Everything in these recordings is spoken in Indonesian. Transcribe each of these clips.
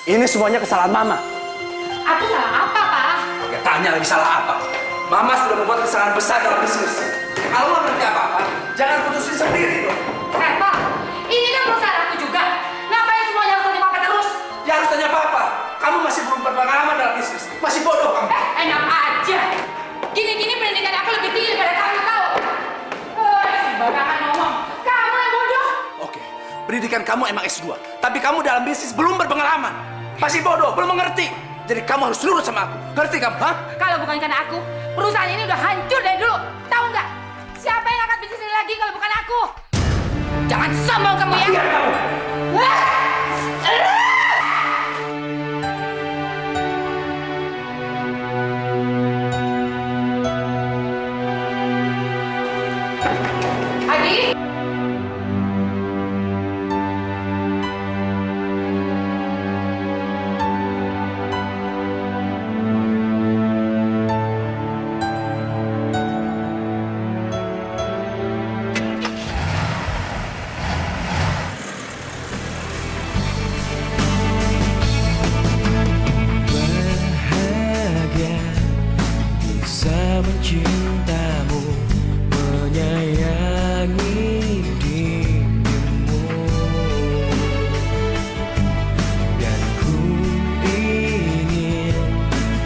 Ini semuanya kesalahan Mama. Aku salah apa, Pak? Oke, tanya lagi salah apa? Mama sudah membuat kesalahan besar dalam bisnis. Kalau nggak ngerti apa-apa, jangan putusin sendiri dong. Pak, ini kan perusahaan aku juga. Ngapain semuanya harus tanya Papa terus? Ya harus tanya Papa. Kamu masih belum berpengalaman dalam bisnis. Masih bodoh kamu. Enak aja. Gini-gini pendidikan aku lebih tinggi daripada kamu tahu. Sembarangan ngomong. Kamu yang bodoh. Oke, pendidikan kamu emang S2. Tapi kamu dalam bisnis belum berpengalaman. Masih bodoh, belum mengerti. Jadi kamu harus nurut sama aku. Ngerti kamu, ha? Kalau bukan karena aku, perusahaan ini udah hancur dari dulu. Tahu nggak? Siapa yang angkat bisnis ini lagi kalau bukan aku? Jangan sombong kamu ya. Biar kamu. Adi? Bahagia bisa mencintamu, menyayangi dirimu, dan ku ingin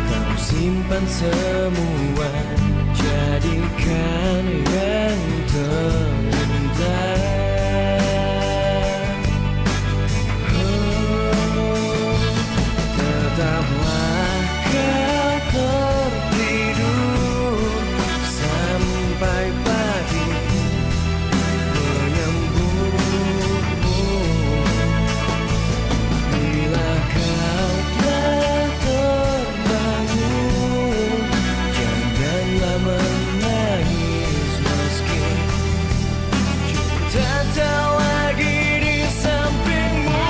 kau simpan semua, jadikan yang terindah. Tetaplah kau tertidur sampai pagi menyambutmu. Bila kau telah terbangun, janganlah menangis meski cinta tak lagi di sampingmu.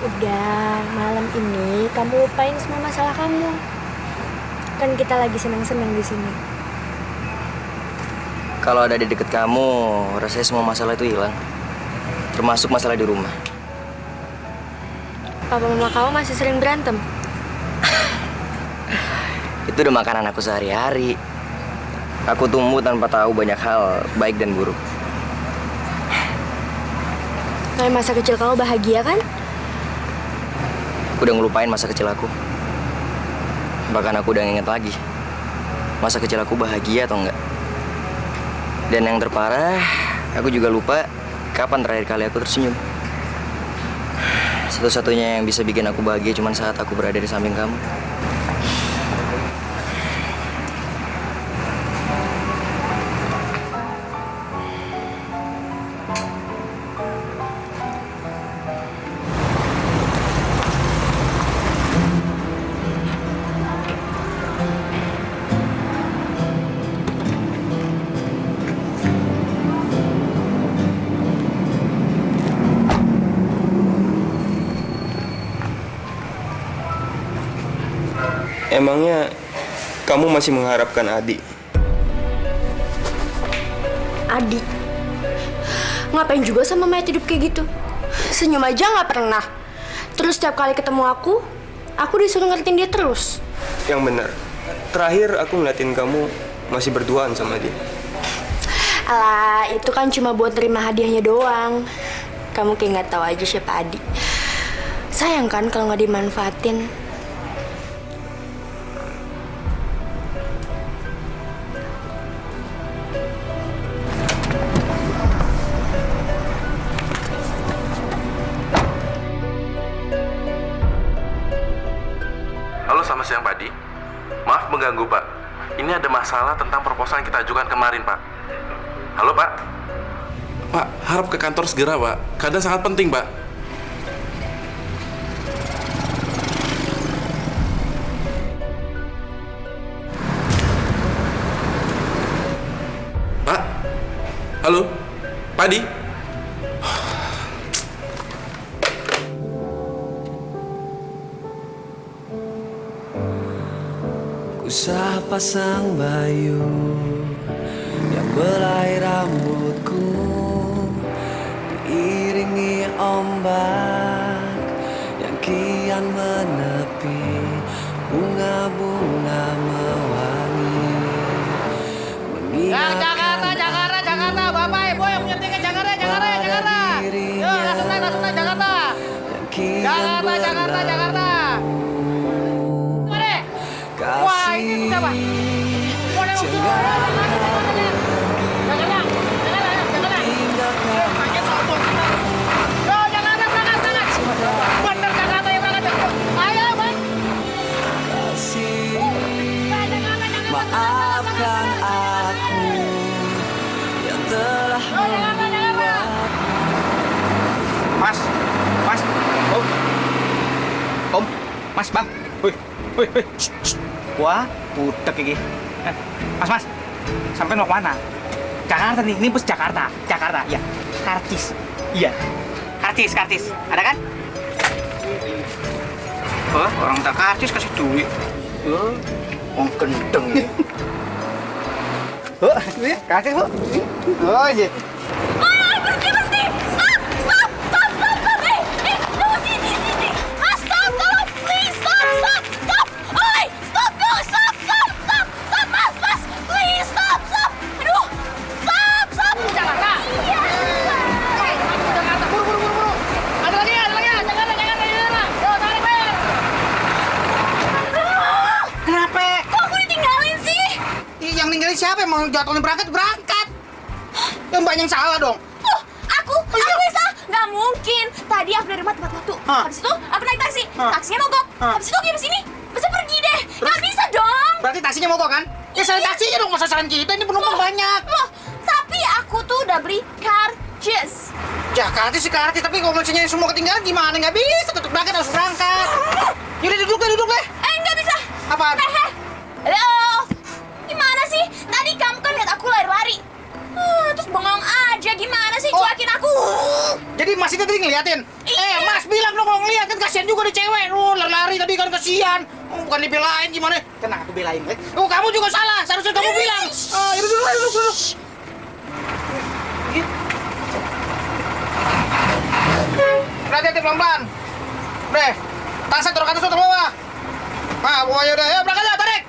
Udah, malam ini kamu lupain semua masalah kamu. Kan kita lagi senang-senang di sini. Kalau ada di deket kamu, rasanya semua masalah itu hilang. Termasuk masalah di rumah. Papa mama kamu masih sering berantem. Itu udah makanan aku sehari-hari. Aku tumbuh tanpa tahu banyak hal, baik dan buruk. Kayak masa kecil kamu bahagia kan? Aku udah ngelupain masa kecil aku. Bahkan aku udah nginget lagi masa kecil aku bahagia atau enggak. Dan yang terparah, aku juga lupa kapan terakhir kali aku tersenyum. Satu-satunya yang bisa bikin aku bahagia cuma saat aku berada di samping kamu. Emangnya kamu masih mengharapkan Adi? Adik. Ngapain juga sama mayat hidup kayak gitu? Senyum aja nggak pernah. Terus setiap kali ketemu aku disuruh ngertiin dia terus. Yang benar. Terakhir aku ngeliatin kamu masih berduaan sama dia. Alah, itu kan cuma buat terima hadiahnya doang. Kamu kayak nggak tahu aja siapa Adi. Sayang kan kalau nggak dimanfaatin. Halo, selamat siang Pak Adi. Maaf mengganggu Pak. Ini ada masalah tentang proposal yang kita ajukan kemarin Pak. Halo Pak. Pak, harap ke kantor segera Pak. Keadaan sangat penting Pak. Pak. Halo. Pak Adi. Usah pasang bayu yang belai rambutku, diiringi ombak yang kian menepi, bunga-bunga mewangi mengingatkan Jakarta, Bapak Ibu yang punya tiket Jakarta. Yo, langsung naik Jakarta. Jakarta. Mana? Wah, ini siapa? Mana Jakarta. Yo, Jakarta berangkat. Bener Jakarta yang berangkat. Ayo, Bang. maafkan aku yang telah membuat. Mas, Om, Mas, Bang. Wih. Wah, budak ini. Mas, sampai mau kemana? Jakarta nih, ini bus Jakarta, ya. Kartis, iya. Kartis, ada kan? Oh, orang tak kartis kasih duit. Wong gendeng ini. Kartis, Bu. Oh, iya. Berhenti! Stop! Hey, tunggu sini! Mas, stop! Tolong! Please, stop! Oi! Stop! Mas! Please, stop! Aduh! Stop! Jakarta. Iya! Jakarta, buru. Ada lagi. Jakarta. Yo, tarik, Ben. Kenapa? Kok aku ditinggalin sih? Yang ninggalin siapa? Mau jatuhin berangkat? Yang banyak salah dong. Loh, aku bisa? Nggak mungkin. Tadi aku dari rumah tepat waktu. Habis itu aku naik taksi. Taksinya mogok. Habis itu aku habis ini. Bisa pergi deh. Nggak bisa dong. Berarti taksinya mogok kan? Ya salah taksinya dong, masa saran kita, ini penumpang banyak. Loh, tapi aku tuh udah beli karcis. Jakarta sih kartis, tapi kalau misalnya semua ketinggalan gimana? Nggak bisa, tetap berangkat harus berangkat. Yaudah duduk deh. Nggak bisa. Apaan? Halo. Gimana sih? Tadi kamu kan lihat aku lari-lari. Terus bengong aja, gimana sih? Cuekin aku. Jadi Mas itu tadi ngeliatin? Iya. Mas bilang dong kalau ngeliat, kan kasihan juga nih cewek. Lari tadi kan kasihan. Bukan dibelain gimana? Tenang, aku belain. Kamu juga salah, seharusnya kamu bilang. Duduk. Hati-hati pelan-pelan. Udah, tasnya taruh ke atas, taruh bawah. Nah, bawahnya udah. Ya, berangkat aja, tarik.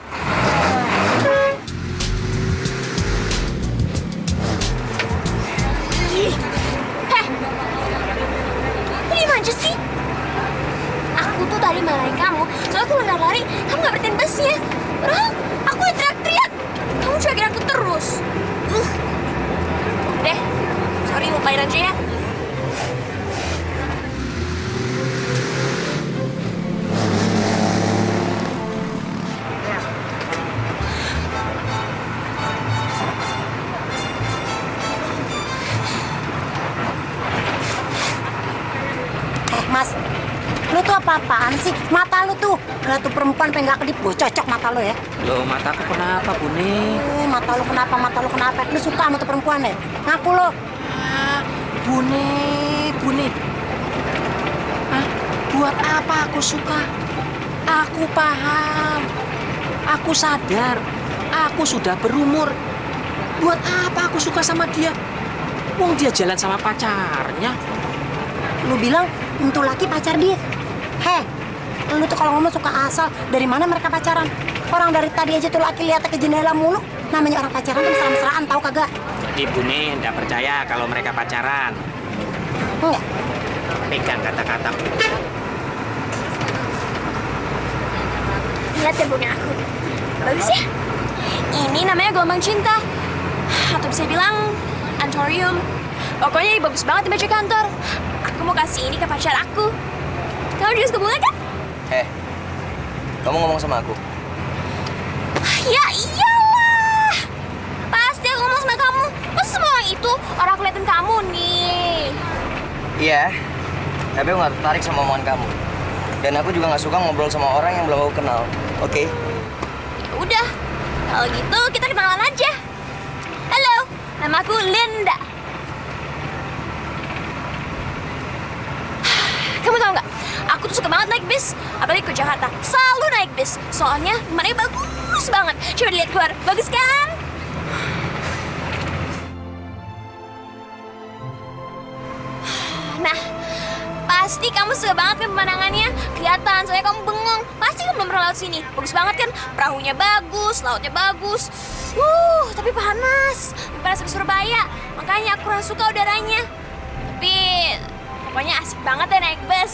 Ini aja sih? Aku tuh tadi marahin kamu, soalnya aku lari-lari, kamu nggak berhenti busnya. Padahal aku yang teriak-teriak, kamu cuekin aku terus. Deh, sorry, lupain aja ya. Mas, lu tuh apa-apaan sih? Mata lu tuh, lihat tuh perempuan pengen gak kedip, gue cocok mata lu ya. Loh, mataku kenapa, Bune? Mata lu kenapa? Lu suka sama tuh perempuan ya? Ngaku lu. Bune. Buat apa aku suka? Aku paham. Aku sadar. Aku sudah berumur. Buat apa aku suka sama dia? Wong dia jalan sama pacarnya. Lu bilang untuk laki pacar dia. Lu tuh kalau ngomong suka asal. Dari mana mereka pacaran? Orang dari tadi aja tuh laki lihat ke jendela mulu. Namanya orang pacaran tuh mesra-mesraan, tahu kagak? Jadi Bune nggak percaya kalau mereka pacaran. Enggak. Pegang kata-kata. Lihat deh bunga aku. Bagus ya? Ini namanya gelombang cinta. Atau bisa bilang antorium. Pokoknya ini bagus banget di meja kantor. Aku mau kasih ini ke pacar aku. Kamu juga suka bunga kan? Kamu ngomong sama aku? Ya iyalah. Pasti aku ngomong sama kamu. Masa semua orang itu orang aku liatin kamu nih. Iya, tapi aku nggak tertarik sama omongan kamu. Dan aku juga nggak suka ngobrol sama orang yang belum aku kenal. Oke? Ya udah. Kalau gitu kita kenalan aja. Halo, nama aku Linda. Kamu tahu nggak? Aku tuh suka banget naik bis, apalagi ke Jakarta. Selalu naik bis, soalnya pemandangannya bagus banget. Coba dilihat keluar, bagus kan? Nah, pasti kamu suka banget kan pemandangannya. Kelihatan, soalnya kamu bengong. Pasti kamu belum pernah lewat sini. Bagus banget kan? Perahunya bagus, lautnya bagus. Tapi panas. Lebih panas dari Surabaya. Makanya aku kurang suka udaranya. Tapi pokoknya asik banget deh naik bus.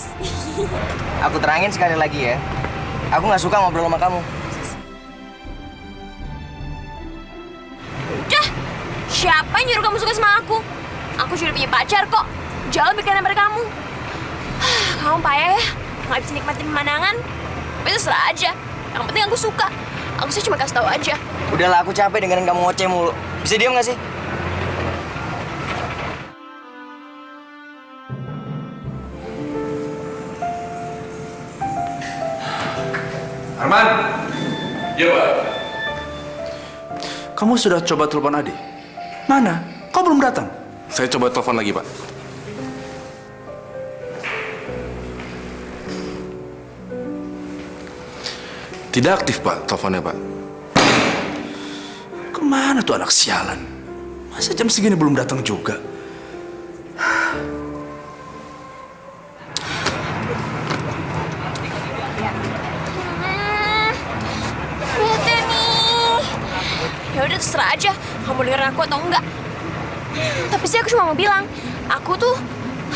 Aku terangin sekali lagi ya. Aku nggak suka ngobrol sama kamu. Udah, siapa yang nyuruh kamu suka sama aku? Aku juga punya pacar kok. Jauh lebih keren daripada kamu. Kamu payah ya, nggak bisa nikmatin pemandangan. Tapi terserah aja. Yang penting aku suka. Aku sih cuma kasih tahu aja. Udahlah, aku capek dengerin kamu ngoceh mulu. Bisa diam nggak sih? Arman. Iya, Pak. Kamu sudah coba telepon Adi? Mana? Kau belum datang? Saya coba telepon lagi, Pak. Tidak aktif, Pak, teleponnya, Pak. Kemana tuh anak sialan? Masa jam segini belum datang juga? Bete nih. Ya udah terserah aja. Kamu dengerin aku atau enggak? Tapi sih aku cuma mau bilang, aku tuh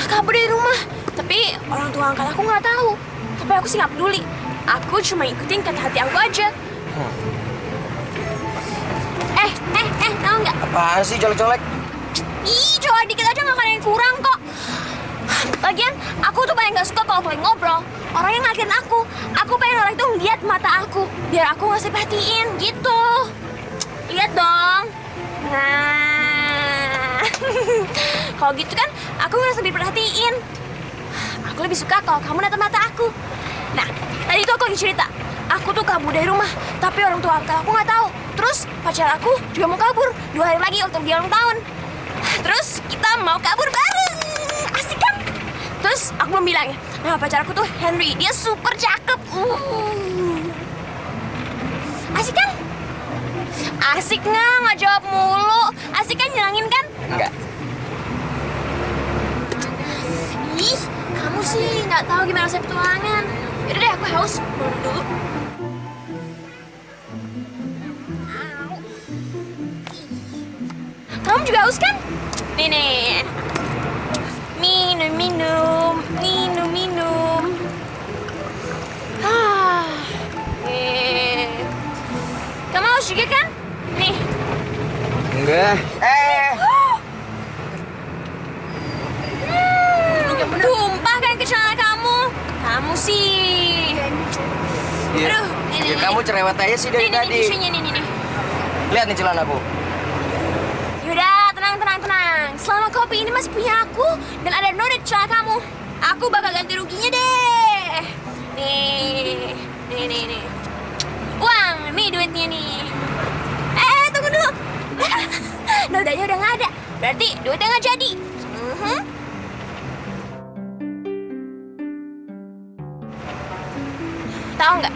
kabur dari rumah. Tapi orang tua angkat aku nggak tahu. Tapi aku sih nggak peduli. Aku cuma ikutin kata hati aku aja. Tahu nggak? Apaan sih colek-colek? Ih, coba dikit aja nggak ada yang kurang kok. Lagian, aku tuh paling nggak suka kalau lagi ngobrol. Orang yang ngeliatin aku pengen orang itu ngeliat mata aku. Biar aku nggak perhatiin gitu. Lihat dong. Nah, kalau gitu kan aku ngerasa diperhatiin. Aku lebih suka kalau kamu natap mata aku. Nah, tadi itu aku lagi cerita. Aku tuh kabur dari rumah, tapi orang tua aku nggak tahu. Terus pacar aku juga mau kabur 2 hari lagi waktu dia ulang tahun. Terus kita mau kabur bareng. Asik kan? Terus aku belum bilang ya, nama pacar aku tuh Henry. Dia super cakep. Asik kan? Asik nggak jawab mulu? Asik kan, nyenangin kan? Enggak. Ih, kamu sih nggak tahu gimana saya petualangan. Yaudah deh, aku haus. Minum dulu. Kamu juga haus kan? Nih. Minum. Kamu haus juga kan? Nih. Enggak. Tumpah kan ke celana kamu. Kamu sih. Iya. Aduh, Ya kamu cerewet aja sih dari tadi. Nih. Lihat nih celanaku. Yaudah, tenang. Selama kopi ini masih punya aku dan ada noda di celana kamu, aku bakal ganti ruginya deh. Nih. Uang, nih duitnya nih. Tunggu dulu. Nodanya udah nggak ada, berarti duitnya nggak jadi. Tahu nggak?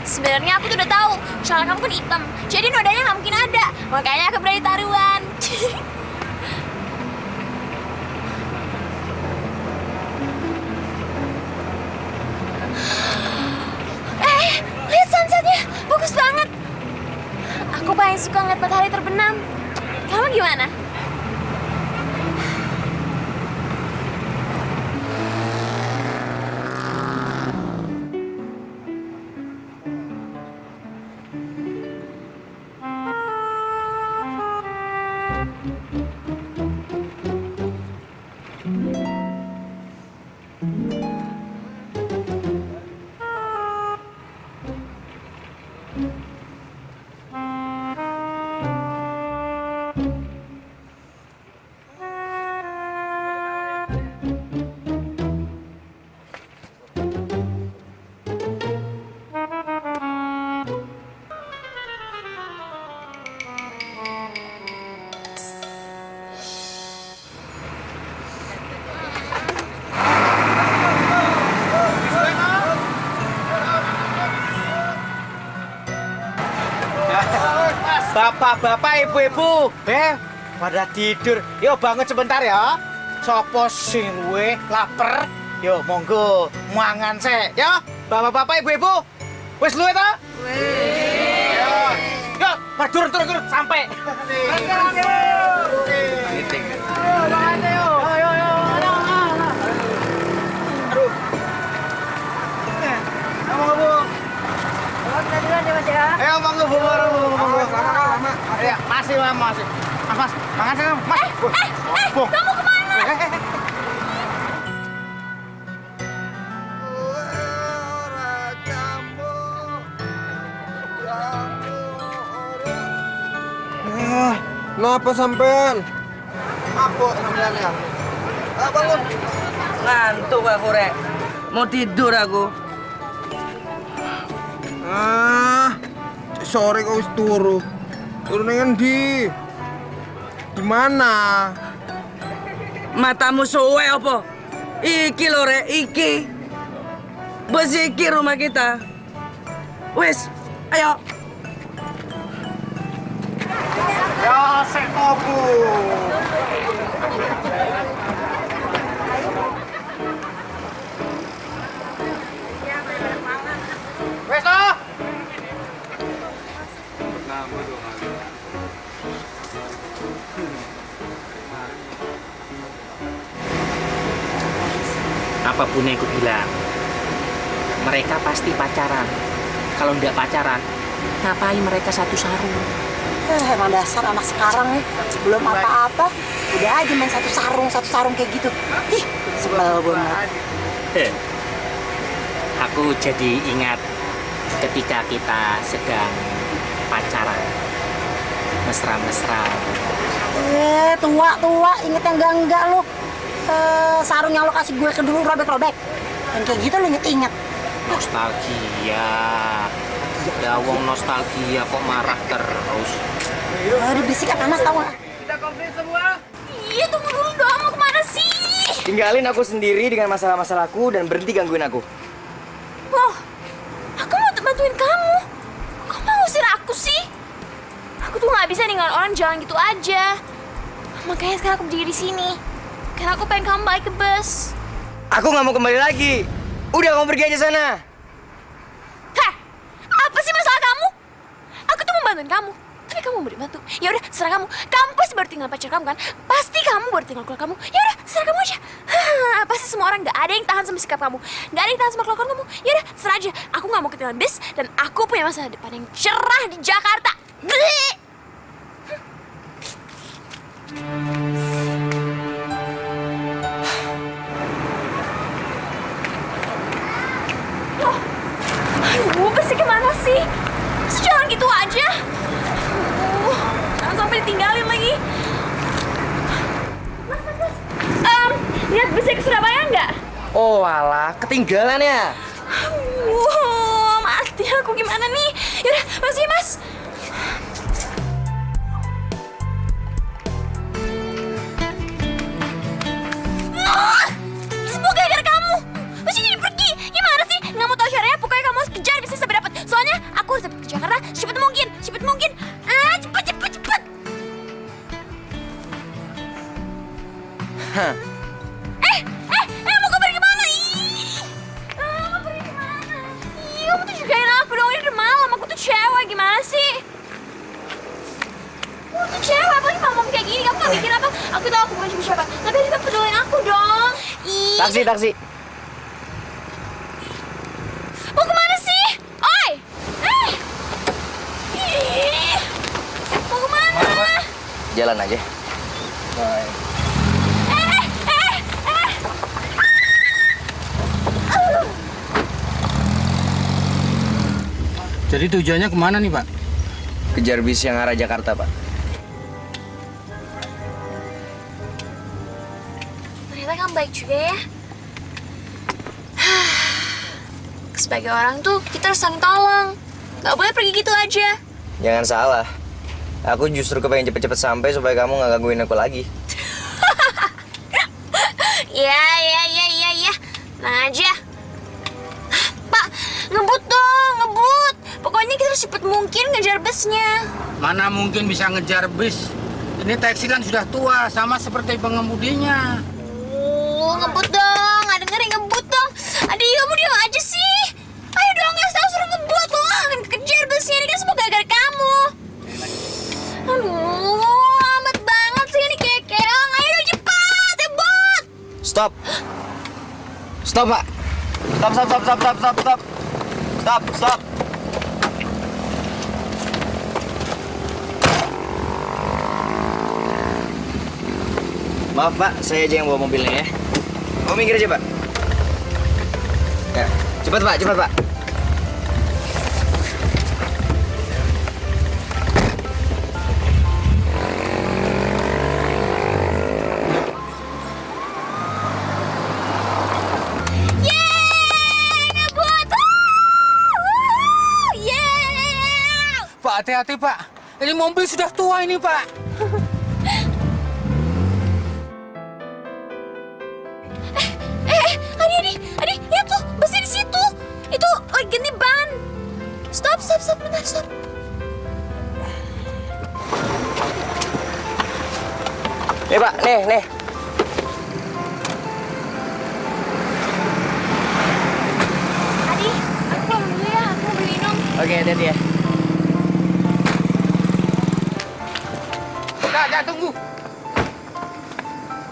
Sebenarnya aku tuh udah tahu, celana kamu kan hitam, jadi nodanya nggak mungkin ada. Makanya aku berani taruhan. Lihat sunsetnya, bagus banget. Aku paling suka ngeliat matahari terbenam. Kamu gimana? Bapak-bapak, ibu-ibu, pada tidur. Yo bangun sebentar ya. Sopo sing we lapar? Yo monggo mangan sik, yo. Bapak-bapak, ibu-ibu, wis luwe ta? Wis. Yo, turun sampai. Ayo monggo Bu. Lama. Ya, masih. Mas, mangan sih, Mas. Kamu kemana? Kenapa sampean? Mabuk sampean ya. Bangun. Ngantuk aku, Rek. Mau tidur aku. Sore kau wis turu. Turu nang endi? Di mana? Matamu suwe apa? Iki lho, Rek, iki. Bos iki rumah kita. Wis, ayo. Ya, sik tobu. Wes toh. Apapun yang aku bilang, mereka pasti pacaran. Kalau nggak pacaran, ngapain mereka satu sarung? Emang dasar anak sekarang nih, belum apa-apa, udah aja main satu sarung kayak gitu. Ih, sebel banget. Aku jadi ingat ketika kita sedang pacaran, mesra-mesra. Tua, inget yang enggak lu. Sarung yang lo kasih gue ke dulu robek-robek. Dan kayak gitu lo inget-inget. Nostalgia. Ya wong nostalgia kok marah terus. Aduh, bisik panas tau gak? Kita komplit semua. Iya, tunggu dulu dong. Mau kemana sih? Tinggalin aku sendiri dengan masalah-masalahku dan berhenti gangguin aku. Loh, aku mau bantuin kamu. Kok mau usir aku sih? Aku tuh nggak bisa ninggalin orang jalan gitu aja. Makanya sekarang aku berdiri di sini. Karena aku pengen kamu balik ke bus. Aku nggak mau kembali lagi. Udah, kamu pergi aja sana. Heh, apa sih masalah kamu? Aku tuh mau bantuin kamu. Tapi kamu mau dibantu. Ya udah, serah kamu. Kamu pasti baru tinggal pacar kamu kan? Pasti kamu baru tinggal keluarga kamu. Ya udah, serah kamu aja. Pasti semua orang nggak ada yang tahan sama sikap kamu. Nggak ada yang tahan sama kelakuan kamu. Ya udah, serah aja. Aku nggak mau ketinggalan bis dan aku punya masa depan yang cerah di Jakarta. Bleh. Aduh, pasti kemana sih? Masa jalan gitu aja? Jangan sampai ditinggalin lagi. Mas. Lihat busnya ke Surabaya nggak? Oh alah, ketinggalan ya. Mati aku gimana nih? Yaudah, makasih ya, Mas. Semua gara-gara kamu. Masih jadi pergi. Gimana sih? Nggak mau tahu caranya, pokoknya kamu harus kejar bisa sampai dapat. Soalnya aku harus dapat ke Jakarta cepet mungkin. Cepet. Hah. Mau pergi kemana? Mau pergi kemana? Kamu tuh jagain aku dong, ini udah malam. Aku tuh cewek, gimana sih? Aku tuh cewek, apalagi malam kayak gini. Kamu gak mikir apa? Aku tahu aku bukan siapa, tapi tetap peduliin aku dong. Taksi. Mau kemana sih? Oi! Mau kemana? Jalan aja. Jadi tujuannya kemana nih, Pak? Kejar bis yang arah Jakarta, Pak. Ternyata kamu baik juga ya. Sebagai orang tuh kita harus saling tolong. Gak boleh pergi gitu aja. Jangan salah. Aku justru kepengen cepet-cepet sampai supaya kamu nggak gangguin aku lagi. Ya. Nah aja. Pak, ngebut dong, ngebut. Pokoknya kita harus cepet mungkin ngejar busnya. Mana mungkin bisa ngejar bis? Ini taksi kan sudah tua, sama seperti pengemudinya. Oh, ngebut dong, nggak dengerin ngebut dong. Adik, kamu diam aja sih. Ayo dong, nggak tahu suruh ngebut lo akan kejar busnya ini kan semua gara-gara kamu. Aduh, amat banget sih ini kekeong. Ayo dong cepat, ngebut. Stop. Stop, Pak. Stop. Maaf, Pak. Saya aja yang bawa mobilnya ya. Mau minggir aja, Pak. Ya, cepat, Pak. Pak, hati-hati, Pak. Ini mobil sudah tua ini, Pak. Adi, lihat tuh, busnya di situ. Itu lagi ganti ban. Stop, bentar, stop. Nih, Pak, nih. Adi, aku pulang dulu ya, aku mau beli minum. Oke, hati-hati ya. Enggak, tunggu.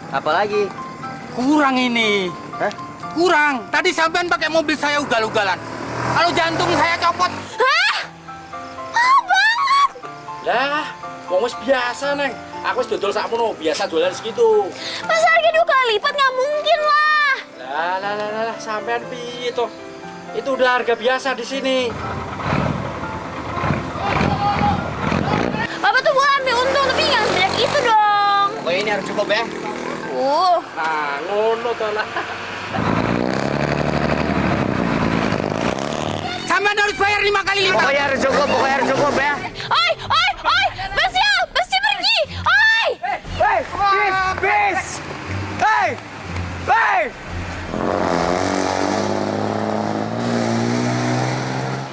Apa lagi? Kurang ini. Hah? Kurang. Tadi sampean pakai mobil saya ugal-ugalan. Kalau jantung saya copot. Hah? Mahal banget. Lah, wong wis biasa, Neng. Aku wis dodol sakmono, biasa jualan segitu. Masa harga 2 kali lipat? Nggak mungkin lah. Lah, sampean piye toh? Itu udah harga biasa di sini. Bapak tuh boleh ambil untung, tapi nggak sebanyak itu dong. Oh, ini harus cukup ya. Nah, ngono toh lah. Sampean harus bayar 5 kali lipat. Pokoknya harus cukup ya. Oi, busnya pergi. Oi. Bis! Hey!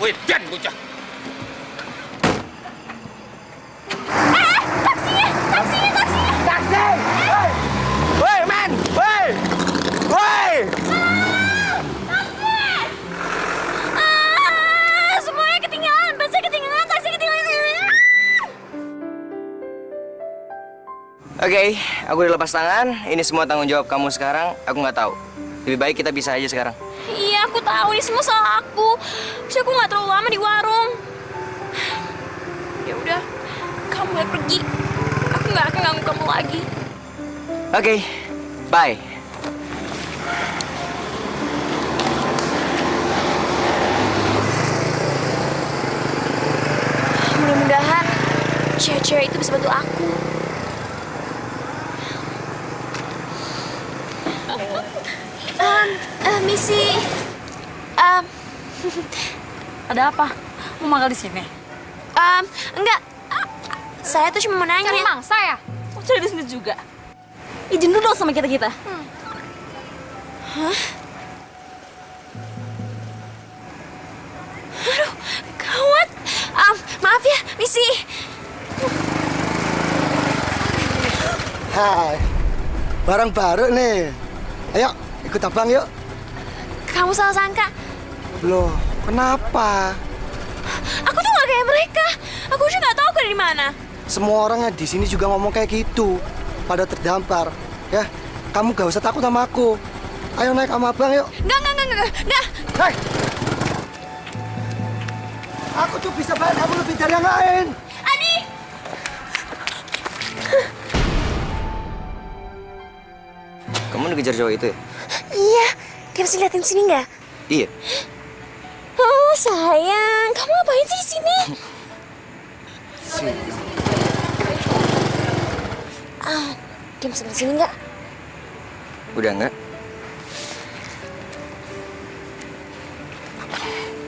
Wedan bocah. Taksi! Woi, man! Woi! Semuanya ketinggalan, busnya ketinggalan, taksi ketinggalan. Oke, aku udah lepas tangan. Ini semua tanggung jawab kamu sekarang. Aku nggak tahu. Lebih baik kita pisah aja sekarang. Iya, aku tahu ini semua salah aku. Terus aku nggak terlalu lama di warung. Ya udah, kamu boleh pergi. Aku nggak akan ganggu kamu lagi. Oke, bye. Mudah-mudahan cewek-cewek itu bisa bantu aku. Misi, Ada apa? Mau makan di sini? enggak. Saya tuh cuma mau nanya. Cari mangsa ya? Mau cari di sini juga? Izin dulu dong sama kita-kita. Hah? Aduh, gawat. Maaf ya, Misi. Hai, barang baru nih. Ayo, ikut abang yuk. Kamu salah sangka. Loh, kenapa? Aku tuh gak kayak mereka. Aku juga gak tahu aku dari mana. Semua orang di sini juga ngomong kayak gitu. Pada terdampar. Ya, kamu gak usah takut sama aku. Ayo naik sama abang yuk. Enggak. Hei! Aku tuh bisa bayar kamu lebih dari yang lain. Adi! Kamu dikejar cowok itu ya? Iya, dia bisa liatin sini nggak? Iya. Oh sayang, kamu ngapain sih di sini? Dia bisa di sini nggak? Udah enggak?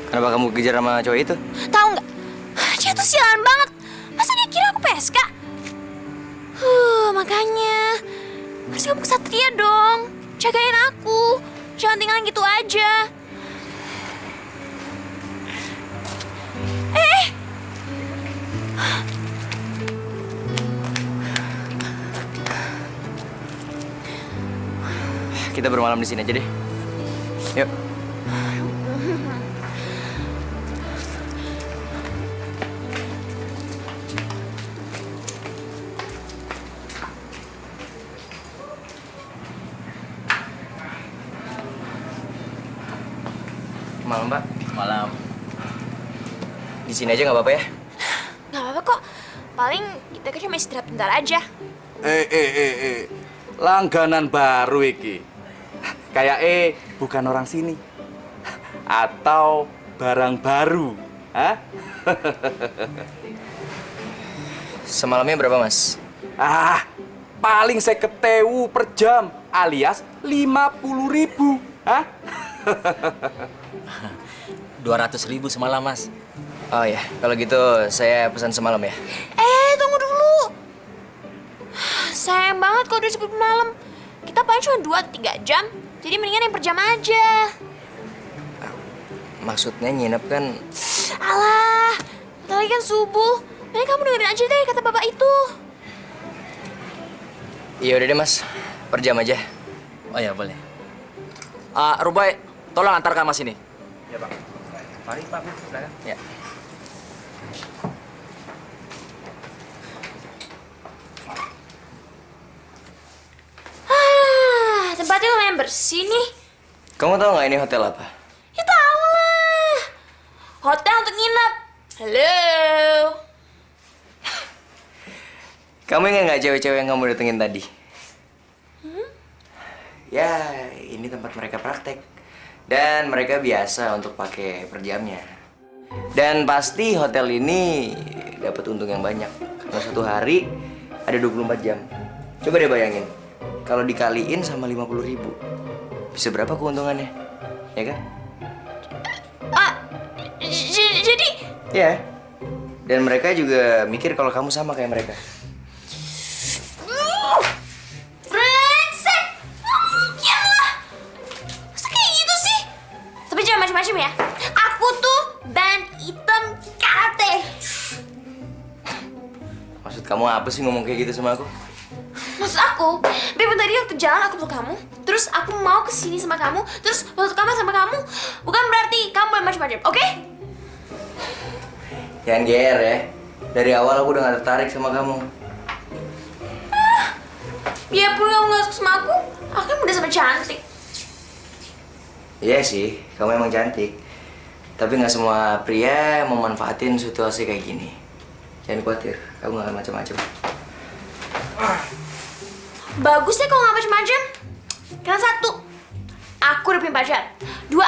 Kenapa kamu kejar sama cowok itu? Tahu nggak? Dia tuh sialan banget. Masa dia kira aku PSK? Makanya harus kamu kesatria dong. Jagain aku. Jangan tinggalin gitu aja. kita bermalam di sini aja deh. Yuk. Malam, Pak. Malam. Di sini aja nggak apa-apa ya? Nggak apa-apa kok. Paling kita kan cuma istirahat bentar aja. Langganan baru iki. Kayak bukan orang sini. Atau barang baru. Hah? Semalamnya berapa, Mas? Paling 50.000 per jam alias 50.000. Hah? 200.000 semalam, Mas. Oh ya, kalau gitu saya pesan semalam ya. Tunggu dulu. Sayang banget kalau udah sebelum malam. Kita paling cuma 2-3 jam. Jadi mendingan yang per jam aja. Maksudnya nginep kan? Alah, bentar lagi kan subuh. Mending kamu dengerin aja deh kata bapak itu. Iya udah deh, Mas. Per jam aja. Oh ya, boleh. Rubai, tolong antarkan Mas ini. Ya, Bang. Mari, Pak. Silakan. Ya. Tempatnya lumayan bersih nih. Kamu tahu nggak ini hotel apa? Ya tahu lah. Hotel untuk nginep. Halo. Kamu ingat nggak cewek-cewek yang kamu datengin tadi? Ya, ini tempat mereka praktek. Dan mereka biasa untuk pakai per jamnya. Dan pasti hotel ini dapat untung yang banyak. Karena satu hari ada 24 jam. Coba deh bayangin. Kalau dikaliin sama 50.000, bisa berapa keuntungannya? Ya kan? Jadi? Ya. Dan mereka juga mikir kalau kamu sama kayak mereka. Brengsek! Nggak mungkin lah. Masa kayak gitu sih? Tapi jangan macam-macam ya. Aku tuh band hitam karate. Maksud kamu apa sih ngomong kayak gitu sama aku? Maksud aku, Bebe tadi waktu jalan aku peluk kamu, terus aku mau kesini sama kamu, terus waktu kamar sama kamu, bukan berarti kamu boleh macam-macam, oke? Jangan GR ya. Dari awal aku udah gak tertarik sama kamu. Biarpun kamu gak suka sama aku kan udah sama cantik. Iya sih, kamu emang cantik. Tapi gak semua pria memanfaatin situasi kayak gini. Jangan khawatir, kamu gak akan macam-macam. Bagus deh kalau gak macam-macam. Karena satu, aku udah punya pacar. Dua,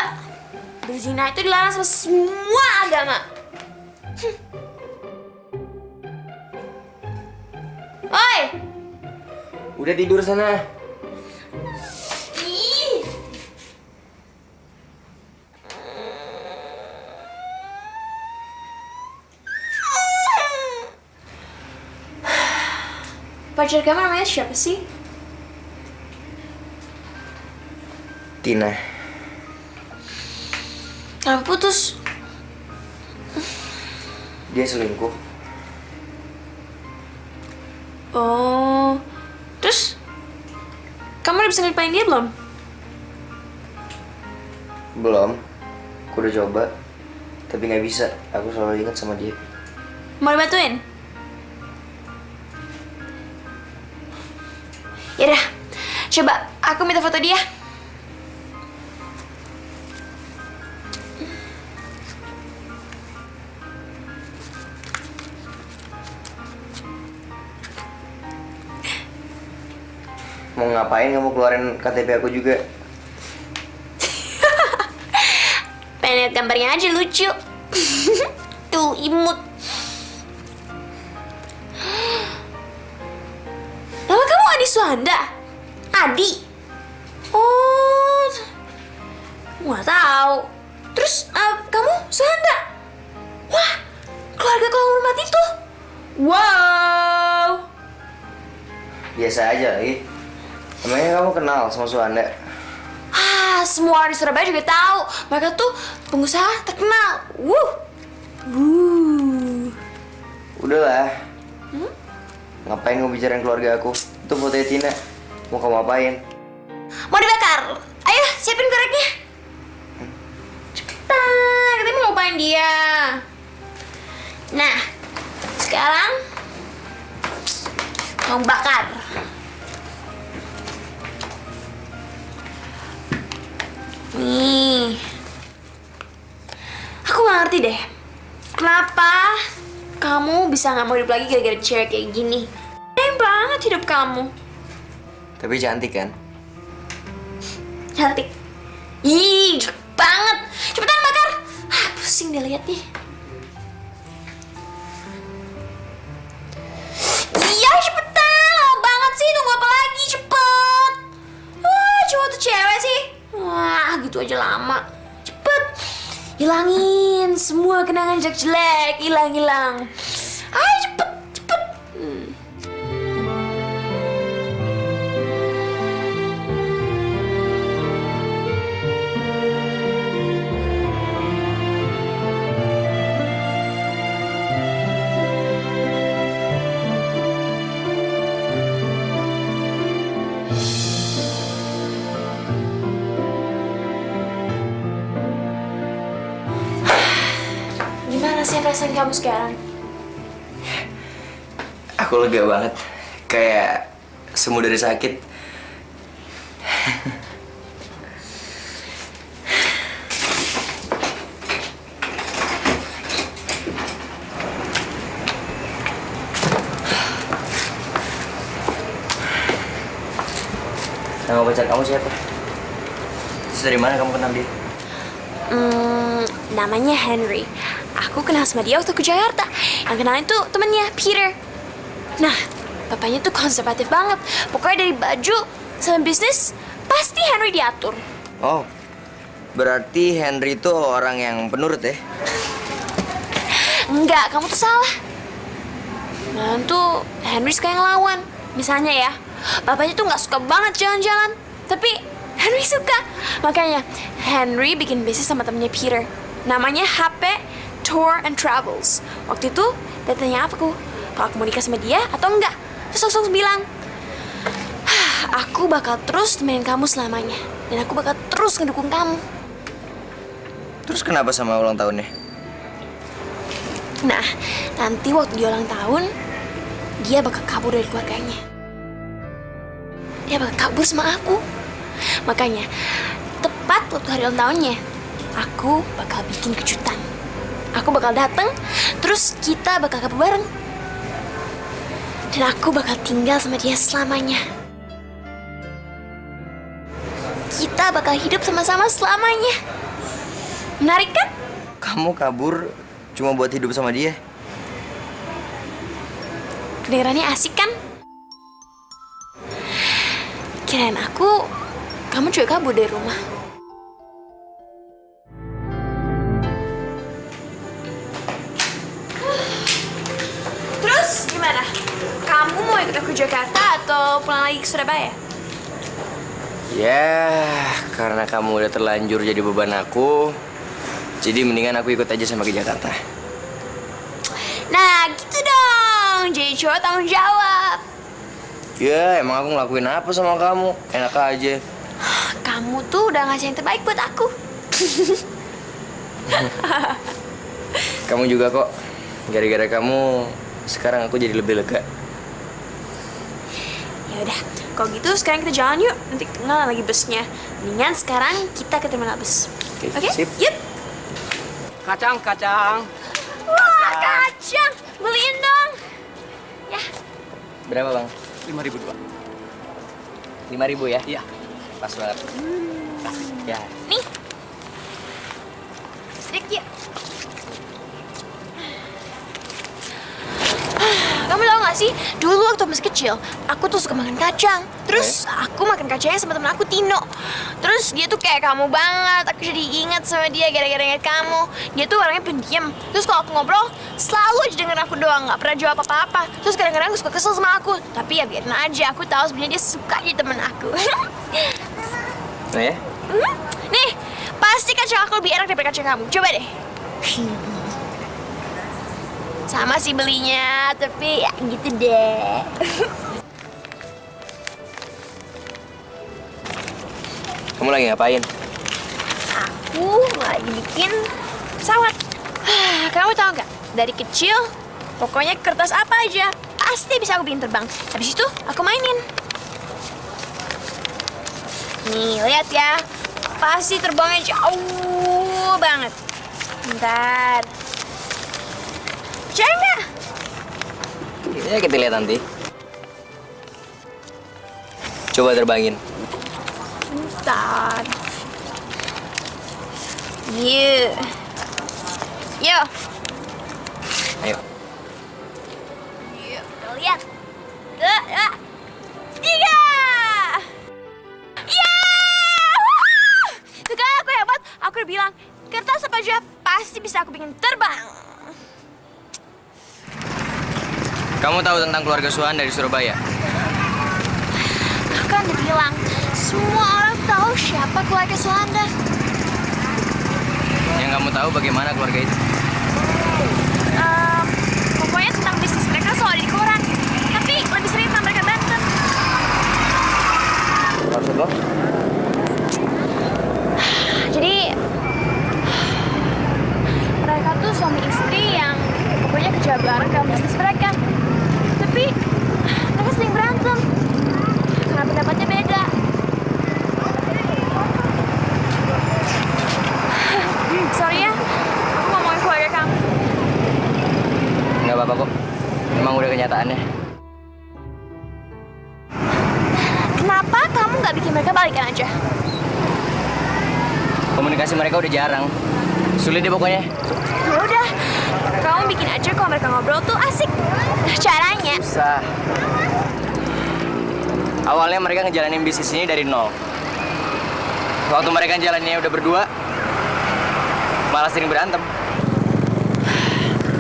berzina itu dilarang sama semua agama. Oi! Udah tidur sana. Ih. Pacar kamu namanya siapa sih? Tina. Kenapa putus? Dia selingkuh. Oh, terus kamu udah bisa ngelupain dia belum? Belum. Aku udah coba. Tapi gak bisa. Aku selalu ingat sama dia. Mau dibantuin? Yaudah, coba aku minta foto dia. Mau ngapain kamu keluarin KTP aku juga? Pengen lihat gambarnya aja lucu. Tuh, imut. Nama kamu Adi Suhanda? Adi? Oh, nggak tahu. Terus kamu Suhanda? Wah, keluarga kehormat itu. Wow. Biasa aja lagi. Emangnya kamu kenal sama Suhanda? Semua orang di Surabaya juga tahu. Mereka tuh pengusaha terkenal. Udahlah. Ngapain kamu bicarain keluarga aku? Itu fotonya Tina. Mau kamu apain? Mau dibakar. Ayo, siapin koreknya. Cepetan, kita mau ngapain dia. Nah, sekarang mau bakar. Nih. Aku gak ngerti deh. Kenapa kamu bisa gak mau hidup lagi gara-gara cewek kayak gini? Keren banget hidup kamu. Tapi cantik kan? Cantik. Ih, jelek banget. Cepetan bakar. Pusing deh liatnya. Iya, cepetan. Lama banget sih. Tunggu apa lagi? Cepet. Cowok tuh cewek sih. Wah, gitu aja lama. Cepet. Hilangin semua kenangan jelek-jelek. Hilang. Ayo cepet. Gimana sih perasaan kamu sekarang? Aku lega banget. Kayak sembuh dari sakit. Nama pacar kamu siapa? Terus dari mana kamu kenal dia? Namanya Henry. Aku kenal sama dia waktu ke Jakarta. Yang kenalin tuh temennya, Peter. Nah, papanya tuh konservatif banget. Pokoknya dari baju sampai bisnis, pasti Henry diatur. Oh, berarti Henry itu orang yang penurut ya? Enggak, kamu tuh salah. Nah, tuh Henry suka yang lawan. Misalnya ya, papanya tuh nggak suka banget jalan-jalan. Tapi Henry suka. Makanya Henry bikin bisnis sama temennya Peter. Namanya HP Tour and Travels. Waktu itu dia tanya aku kalau aku mau nikah sama dia atau enggak. Terus langsung bilang, aku bakal terus temenin kamu selamanya. Dan aku bakal terus ngedukung kamu. Terus kenapa sama ulang tahunnya? Nah, nanti waktu dia ulang tahun, dia bakal kabur dari keluarganya. Dia bakal kabur sama aku. Makanya, tepat waktu hari ulang tahunnya, aku bakal bikin kejutan. Aku bakal datang, terus kita bakal kabur bareng. Dan aku bakal tinggal sama dia selamanya. Kita bakal hidup sama-sama selamanya. Menarik kan? Kamu kabur cuma buat hidup sama dia? Kedengarannya asik kan? Kirain aku, kamu juga kabur dari rumah. Terus gimana? Kamu mau ikut aku ke Jakarta atau pulang lagi ke Surabaya? Ya, karena kamu udah terlanjur jadi beban aku, jadi mendingan aku ikut aja sama ke Jakarta. Nah, gitu dong. Jadi cowok tanggung jawab. Ya, emang aku ngelakuin apa sama kamu? Enak aja. Kamu tuh udah ngasih yang terbaik buat aku. Kamu juga kok. Gara-gara kamu, sekarang aku jadi lebih lega. Ya udah, kalau gitu sekarang kita jalan yuk. Nanti ketinggalan lagi busnya. Mendingan sekarang kita ke terminal bus. Oke? Sip. Yuk. Kacang. Wah, kacang. Beliin dong. Ya. Berapa, Bang? 5.000 2. 5.000 ya? Iya. Pas banget. Ya. Nih. Sedikit. Kamu tau gak sih, dulu waktu masih kecil, aku tuh suka makan kacang. Terus aku makan kacangnya sama temen aku, Tino. Terus dia tuh kayak kamu banget, aku jadi ingat sama dia gara-gara ingat kamu. Dia tuh orangnya pendiam. Terus kalau aku ngobrol, selalu aja denger aku doang, gak pernah jawab apa-apa. Terus kadang-kadang aku suka kesel sama aku. Tapi ya biarin aja, aku tahu sebenarnya dia suka jadi temen aku. Nah ya? Nih, pasti kacang aku lebih enak daripada kacang kamu. Coba deh. Sama sih belinya, tapi ya gitu deh. Kamu lagi ngapain? Aku lagi bikin pesawat. Kamu tahu nggak? Dari kecil, pokoknya kertas apa aja pasti bisa aku bikin terbang. Habis itu aku mainin. Nih, lihat ya. Pasti terbangnya jauh banget. Bentar. Percaya nggak? Ya kita lihat nanti. Coba terbangin. Bentar. Yuk. Yuk. Ayo. Yuk, kita lihat. 2, 3. Ya! Tuh kan aku hebat. Aku udah bilang, kertas apa aja pasti bisa aku bikin terbang. Kamu tahu tentang keluarga Suhan dari Surabaya? Aku kan udah bilang, semua orang tahu siapa keluarga Suhanda. Yang kamu tahu bagaimana keluarga itu? Pokoknya tentang bisnis mereka soal di koran. Tapi lebih sering tentang mereka berantem. Maksud lo? Jadi mereka tuh suami istri yang pokoknya kerja bareng dalam bisnis mereka. Tapi mereka sering berantem karena pendapatnya beda. Sorry ya, aku ngomongin keluarga kamu. Nggak apa-apa kok. Emang udah kenyataannya. Kenapa kamu nggak bikin mereka balikan aja? Komunikasi mereka udah jarang. Sulit deh pokoknya. Ya udah, kamu bikin aja kalau mereka ngobrol tuh asik. Caranya? Susah. Awalnya mereka ngejalanin bisnis ini dari nol. Waktu mereka jalaninnya udah berdua, malah sering berantem.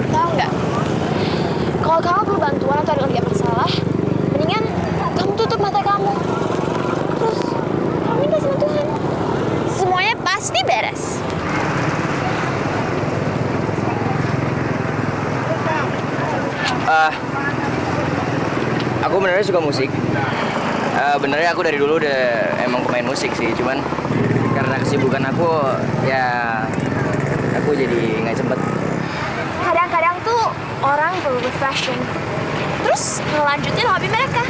Tahu nggak? Kalau kamu perlu bantuan atau ada lagi masalah, mendingan kamu tutup mata kamu. Terus kamu minta sama Tuhan. Semuanya pasti beres. Aku benernya suka musik. Benernya aku dari dulu udah emang pemain musik sih, cuman karena kesibukan aku, ya aku jadi nggak sempet. Kadang-kadang tuh orang perlu refreshing. Terus ngelanjutin hobi mereka.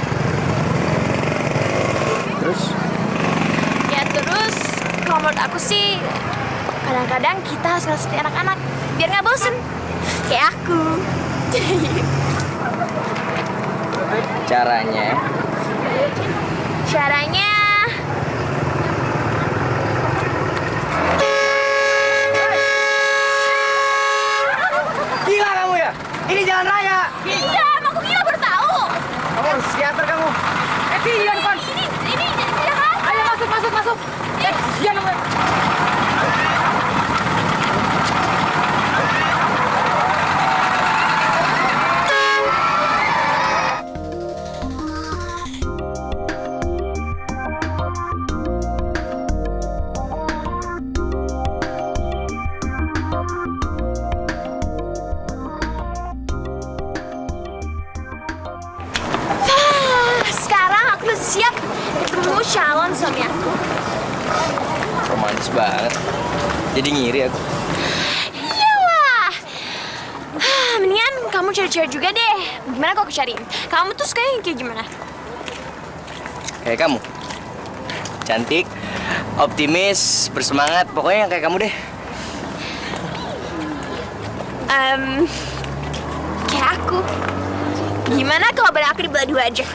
Terus? Ya terus, kalau menurut aku sih, kadang-kadang kita harus ngasih anak-anak biar nggak bosen. Kayak aku. Caranya? Caranya... Gila kamu ya? Ini jalan raya. Iya, emang aku gila baru tahu. Kamu harus psikiater kamu. Iya depan. Ini Jakarta. Ayo masuk. Iya kamu. Sekarang aku udah siap ketemu calon suami aku. Romantis banget. Jadi ngiri aku. Iyalah. Mendingan kamu cari cewek juga deh. Gimana kalau aku cariin? Kamu tuh sukanya yang kayak gimana? Kayak kamu. Cantik, optimis, bersemangat. Pokoknya yang kayak kamu deh. Kayak aku. Gimana kalau barang aku dibelah 2 aja?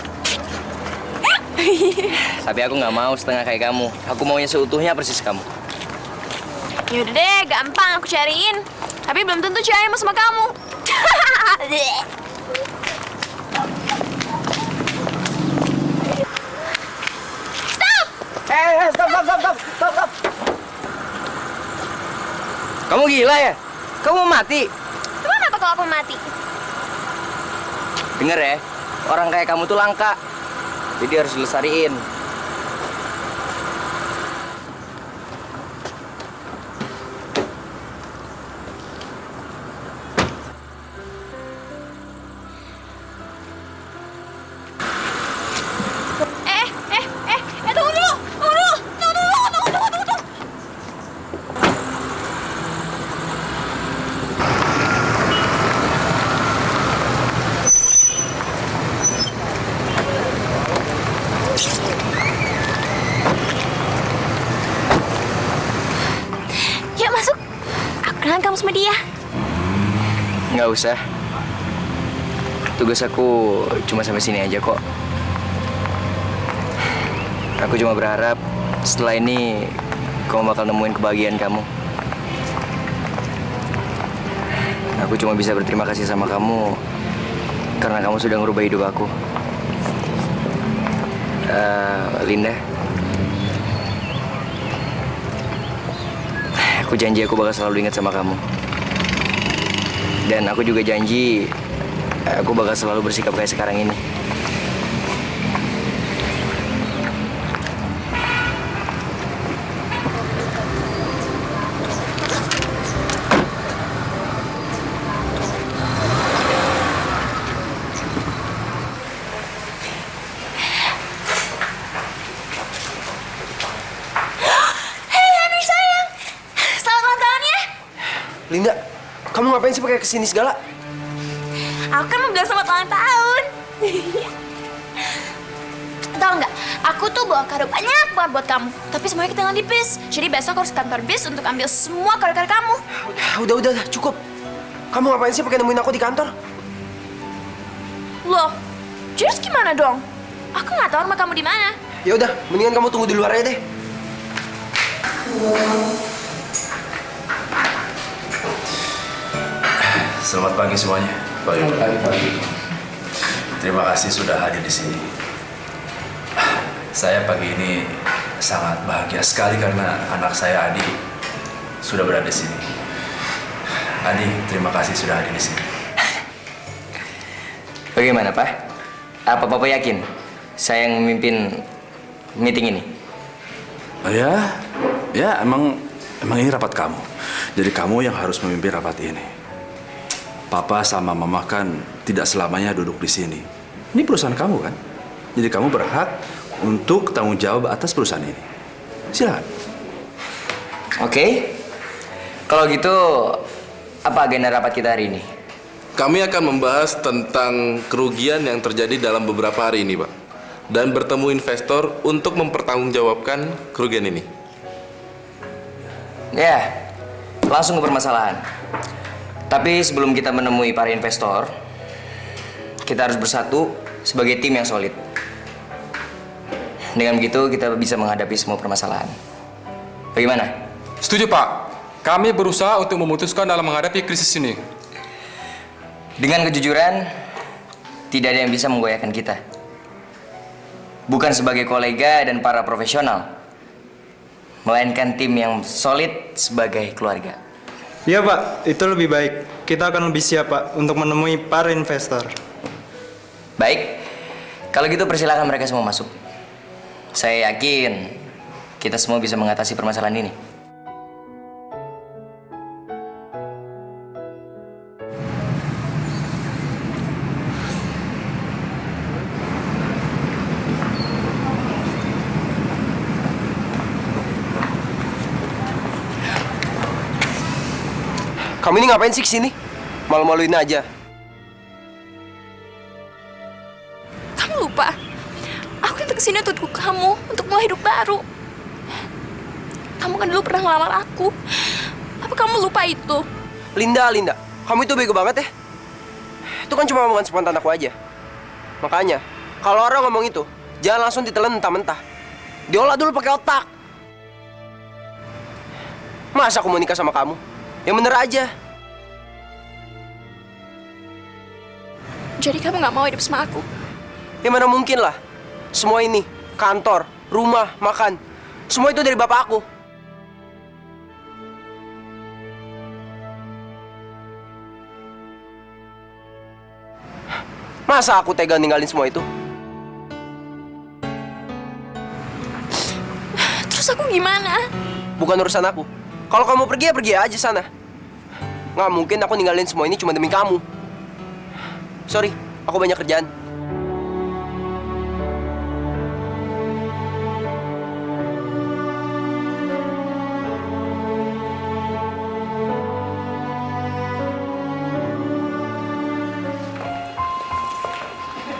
Tapi aku nggak mau setengah kayak kamu. Aku maunya seutuhnya persis kamu. Yaudah deh, gampang aku cariin. Tapi belum tentu ceweknya mau sama kamu. Stop! Stop. Kamu gila ya? Kamu mau mati? Emang apa kalau aku mati? Dengar ya, orang kayak kamu tuh langka. Jadi harus dilestariin. Tunggu dulu. Nggak usah. Tugas aku cuma sampai sini aja kok. Aku cuma berharap setelah ini kamu bakal nemuin kebahagiaan kamu. Aku cuma bisa berterima kasih sama kamu karena kamu sudah ngerubah hidup aku. Linda, aku janji aku bakal selalu ingat sama kamu. Dan aku juga janji aku bakal selalu bersikap kayak sekarang ini. Linda, kamu ngapain sih pakai kesini segala? Aku kan mau bilang selamat ulang tahun. Tahu nggak? Aku tuh bawa kado banyak banget buat kamu. Tapi semuanya ketinggalan di bis. Jadi besok harus ke kantor bis untuk ambil semua kado-kado kamu. Udah, cukup. Kamu ngapain sih pakai nemuin aku di kantor? Loh, terus gimana dong? Aku nggak tahu rumah kamu di mana. Ya udah, mendingan kamu tunggu di luar aja deh. Selamat pagi semuanya. Pagi. Terima kasih sudah hadir di sini. Saya pagi ini sangat bahagia sekali karena anak saya Adi sudah berada di sini. Adi, terima kasih sudah hadir di sini. Bagaimana, Pak? Apa Papa yakin saya yang memimpin meeting ini? Ya, emang ini rapat kamu. Jadi kamu yang harus memimpin rapat ini. Papa sama Mama kan tidak selamanya duduk di sini. Ini perusahaan kamu kan? Jadi kamu berhak untuk tanggung jawab atas perusahaan ini. Silakan. Oke. Kalau gitu, apa agenda rapat kita hari ini? Kami akan membahas tentang kerugian yang terjadi dalam beberapa hari ini, Pak. Dan bertemu investor untuk mempertanggungjawabkan kerugian ini. Ya, langsung ke permasalahan. Tapi sebelum kita menemui para investor, kita harus bersatu sebagai tim yang solid. Dengan begitu, kita bisa menghadapi semua permasalahan. Bagaimana? Setuju, Pak. Kami berusaha untuk memutuskan dalam menghadapi krisis ini. Dengan kejujuran, tidak ada yang bisa menggoyahkan kita. Bukan sebagai kolega dan para profesional, melainkan tim yang solid sebagai keluarga. Iya, Pak. Itu lebih baik. Kita akan lebih siap, Pak, untuk menemui para investor. Baik. Kalau gitu persilakan mereka semua masuk. Saya yakin kita semua bisa mengatasi permasalahan ini. Kamu ini ngapain sih kesini? Malu-maluin aja. Kamu lupa? Aku datang kesini untuk kamu, untuk mulai hidup baru. Kamu kan dulu pernah ngelamar aku. Apa kamu lupa itu? Linda, kamu itu bego banget ya. Itu kan cuma omongan spontan aku aja. Makanya, kalau orang ngomong itu, jangan langsung ditelan mentah-mentah. Diolah dulu pakai otak. Masa aku mau nikah sama kamu? Yang bener aja. Jadi kamu nggak mau hidup sama aku? Ya mana mungkin lah. Semua ini, kantor, rumah, makan, semua itu dari bapak aku. Masa aku tega ninggalin semua itu? Terus aku gimana? Bukan urusan aku. Kalau kamu pergi ya pergi aja sana. Nggak mungkin aku ninggalin semua ini cuma demi kamu. Sorry, aku banyak kerjaan.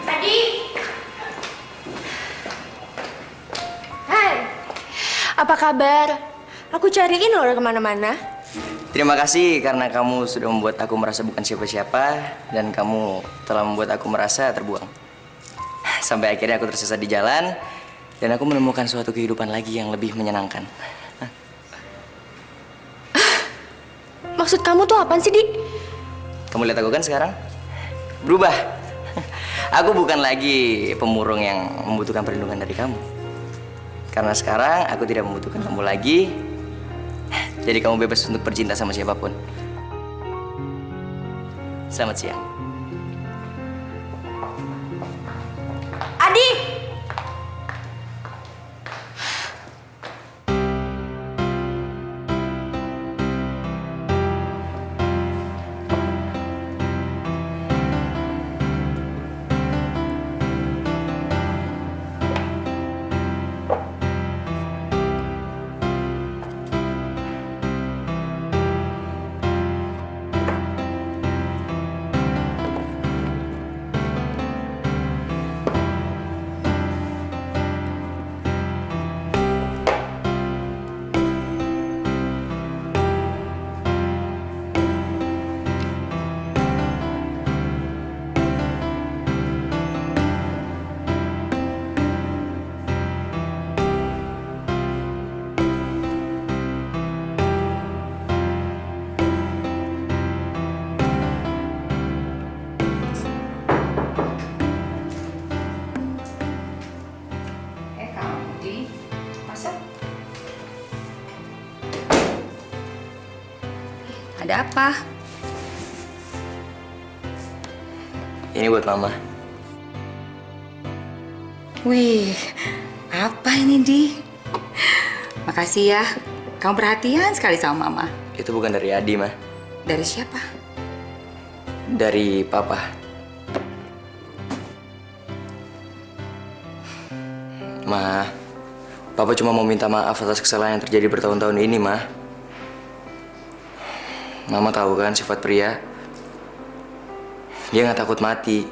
Tadi. Hai. Apa kabar? Aku cariin loh kemana-mana. Terima kasih karena kamu sudah membuat aku merasa bukan siapa-siapa dan kamu telah membuat aku merasa terbuang. Sampai akhirnya aku tersesat di jalan dan aku menemukan suatu kehidupan lagi yang lebih menyenangkan. Maksud kamu tuh apaan sih, Di? Kamu lihat aku kan sekarang? Berubah. Aku bukan lagi pemurung yang membutuhkan perlindungan dari kamu. Karena sekarang aku tidak membutuhkan kamu lagi. Jadi kamu bebas untuk bercinta sama siapapun. Selamat siang. Adi! Ada apa? Ini buat Mama. Wih, apa ini, Di? Makasih ya. Kamu perhatian sekali sama Mama. Itu bukan dari Adi, Ma. Dari siapa? Dari Papa. Ma, Papa cuma mau minta maaf atas kesalahan yang terjadi bertahun-tahun ini, Ma. Mama tahu kan sifat pria. Dia nggak takut mati,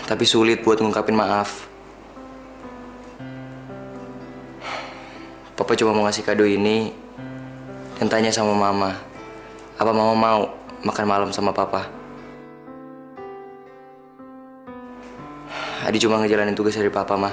tapi sulit buat ngungkapin maaf. Papa cuma mau ngasih kado ini dan tanya sama Mama, apa Mama mau makan malam sama Papa? Adi cuma ngejalanin tugas dari Papa, Ma.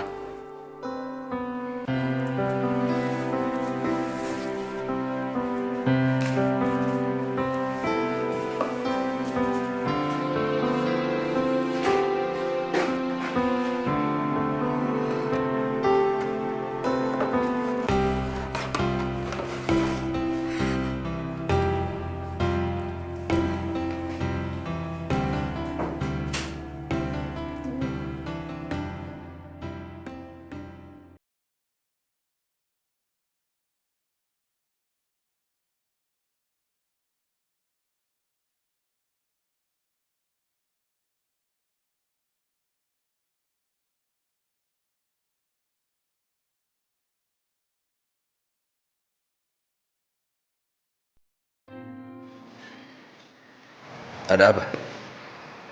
Ada apa?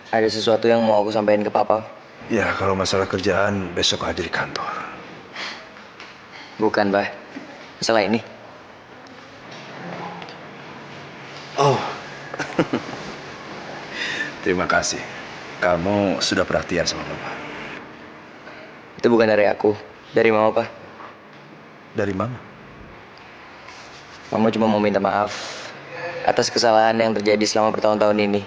Ada sesuatu yang mau aku sampaikan ke Papa. Ya, kalau masalah kerjaan besok hadir di kantor. Bukan, Bah. Masalah ini. Oh. Terima kasih. Kamu sudah perhatian sama Mama. Itu bukan dari aku, dari Mama, Pak. Dari Mama? Mama cuma mau minta maaf atas kesalahan yang terjadi selama bertahun-tahun ini.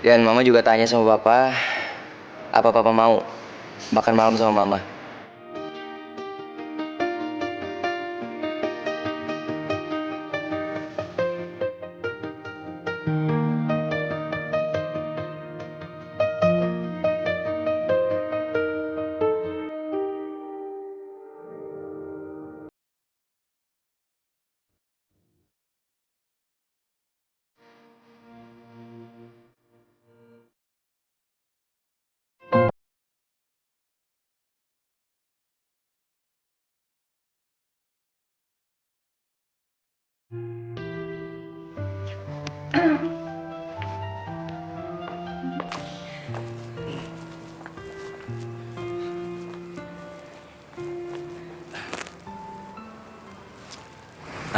Dan Mama juga tanya sama Papa, apa Papa mau makan malam sama Mama?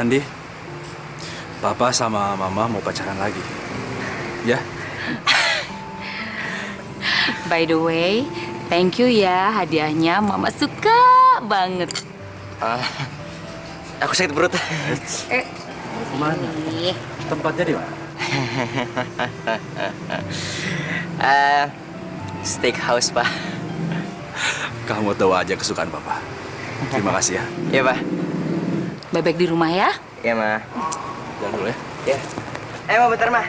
Andi, Papa sama Mama mau pacaran lagi. Ya? By the way, thank you ya hadiahnya. Mama suka banget. Aku sakit perut. Mana? Tempatnya di mana? Steakhouse, Pak. Kamu tahu aja kesukaan Papa. Terima kasih ya. Iya, Pak. Bebek di rumah ya. Iya, Ma. Jalan dulu ya. Iya. Ma, bentar, Ma.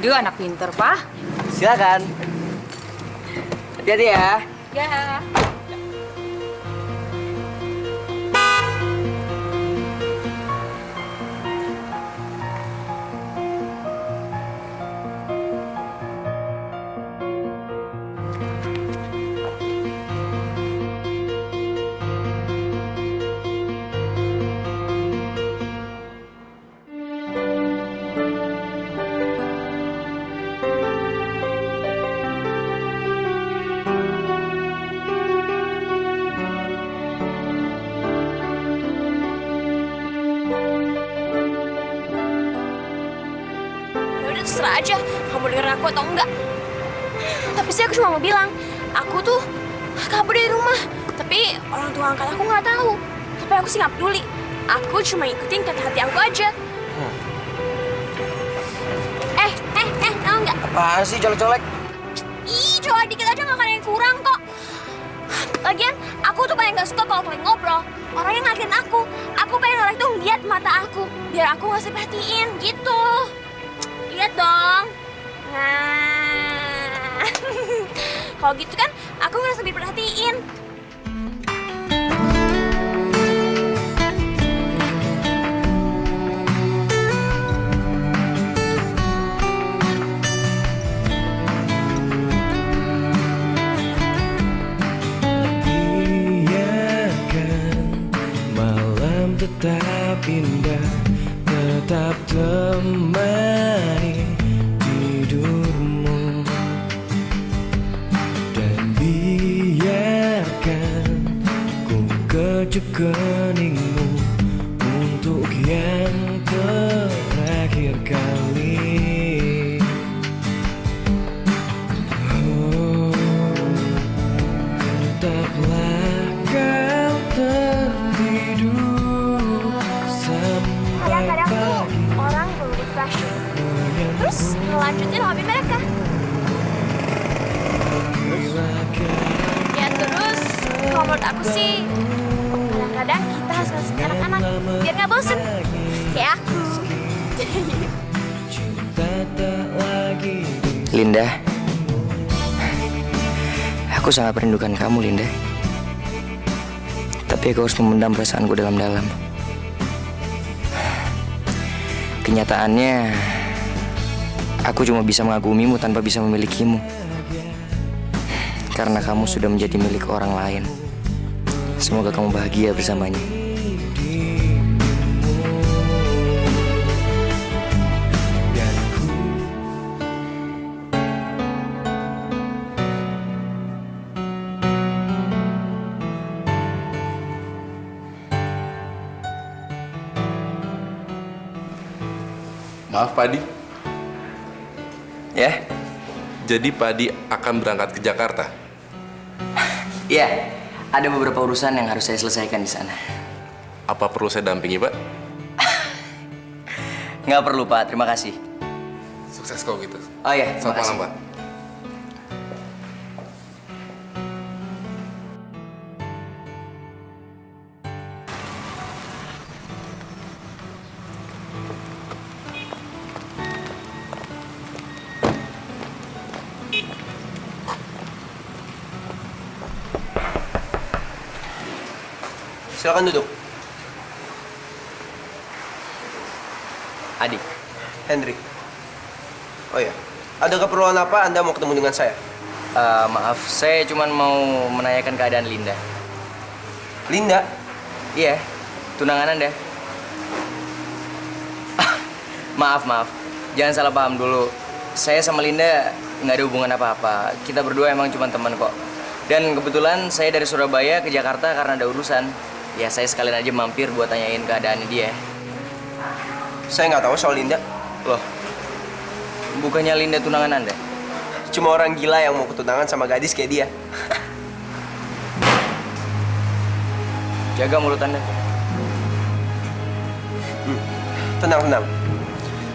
Dia anak pinter, Pak. Silakan. Hati-hati ya. Ya. Udah terserah aja, kamu dengerin aku atau enggak. Tapi sih aku cuma mau bilang, aku tuh kabur dari rumah. Tapi orang tua angkat aku nggak tahu. Tapi aku sih nggak peduli. Aku cuma ikutin kata hati aku aja. Tahu nggak? Apaan sih colek-colek? Ih, colek dikit aja nggak ada yang kurang kok. Lagian, aku tuh paling nggak suka kalau kalian ngobrol. Orang yang ngeliatin aku pengen orang itu ngeliat mata aku. Biar aku nggak perhatiin gitu. Lihat dong. Nah, kalau gitu kan aku ngerasa diperhatiin. Biarkan malam tetap indah, tetap temani tidurmu, dan biarkan ku kecup keningmu untuk yang terakhir kali. Oh, tetaplah kau tertidur sampai Kadang-kadang tuh orang perlu refreshing. Terus ngelanjutin hobi mereka. Ya terus, kalau menurut aku sih, kadang-kadang kita harus ngasih anak-anak biar nggak bosen. Kayak aku. Linda, aku sangat merindukan kamu, Linda. Tapi aku harus memendam perasaanku dalam-dalam. Kenyataannya, aku cuma bisa mengagumimu tanpa bisa memilikimu. Karena kamu sudah menjadi milik orang lain. Semoga kamu bahagia bersamanya. Maaf, Pak Adi. Ya? Jadi Pak Adi akan berangkat ke Jakarta? Iya, ada beberapa urusan yang harus saya selesaikan di sana. Apa perlu saya dampingi, Pak? Nggak perlu, Pak. Terima kasih. Sukses kalau gitu. Oh iya, terima Selamat kasih. malam, Pak. Silakan duduk. Adi. Henry. Oh ya, ada keperluan apa Anda mau ketemu dengan saya? Maaf, saya cuma mau menanyakan keadaan Linda. Linda? Iya, tunangan Anda. Maaf. Jangan salah paham dulu. Saya sama Linda nggak ada hubungan apa-apa. Kita berdua emang cuma teman kok. Dan kebetulan saya dari Surabaya ke Jakarta karena ada urusan. Ya saya sekalian aja mampir buat tanyain keadaannya dia. Saya nggak tahu soal Linda. Loh, bukannya Linda tunangan Anda? Cuma orang gila yang mau ketunangan sama gadis kayak dia. Jaga mulut Anda. Tenang, tenang.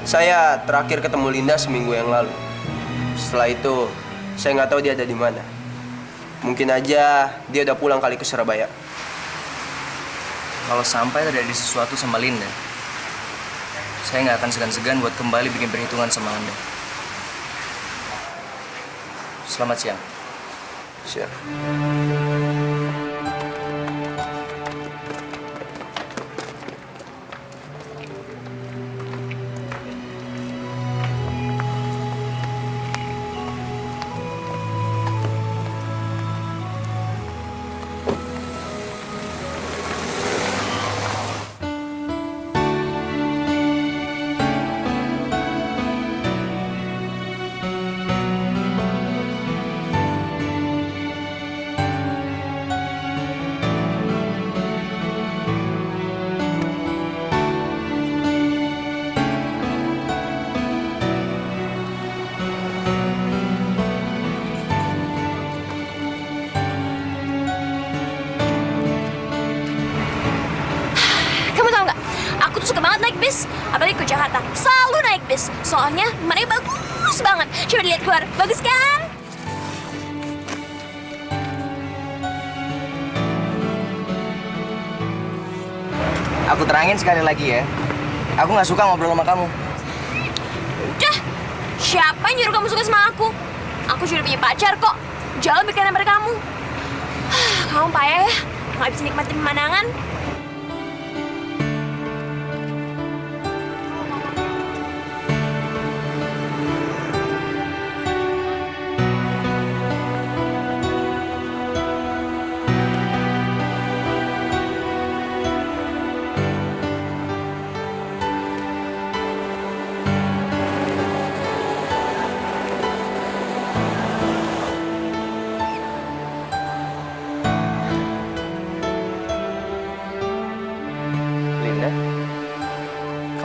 Saya terakhir ketemu Linda seminggu yang lalu. Setelah itu, saya nggak tahu dia ada di mana. Mungkin aja dia udah pulang kali ke Surabaya. Kalau sampai terjadi sesuatu sama Linda, saya nggak akan segan-segan buat kembali bikin perhitungan sama Anda. Selamat siang. Siap. bis, apalagi ke Jakarta. Selalu naik bis, soalnya mana bagus banget. Coba dilihat keluar, bagus kan? Aku terangin sekali lagi ya, aku nggak suka ngobrol sama kamu. Udah, siapa yang nyuruh kamu suka sama aku? Aku sudah punya pacar kok, jauh lebih keren daripada kamu. Kamu payah ya, nggak bisa nikmatin pemandangan.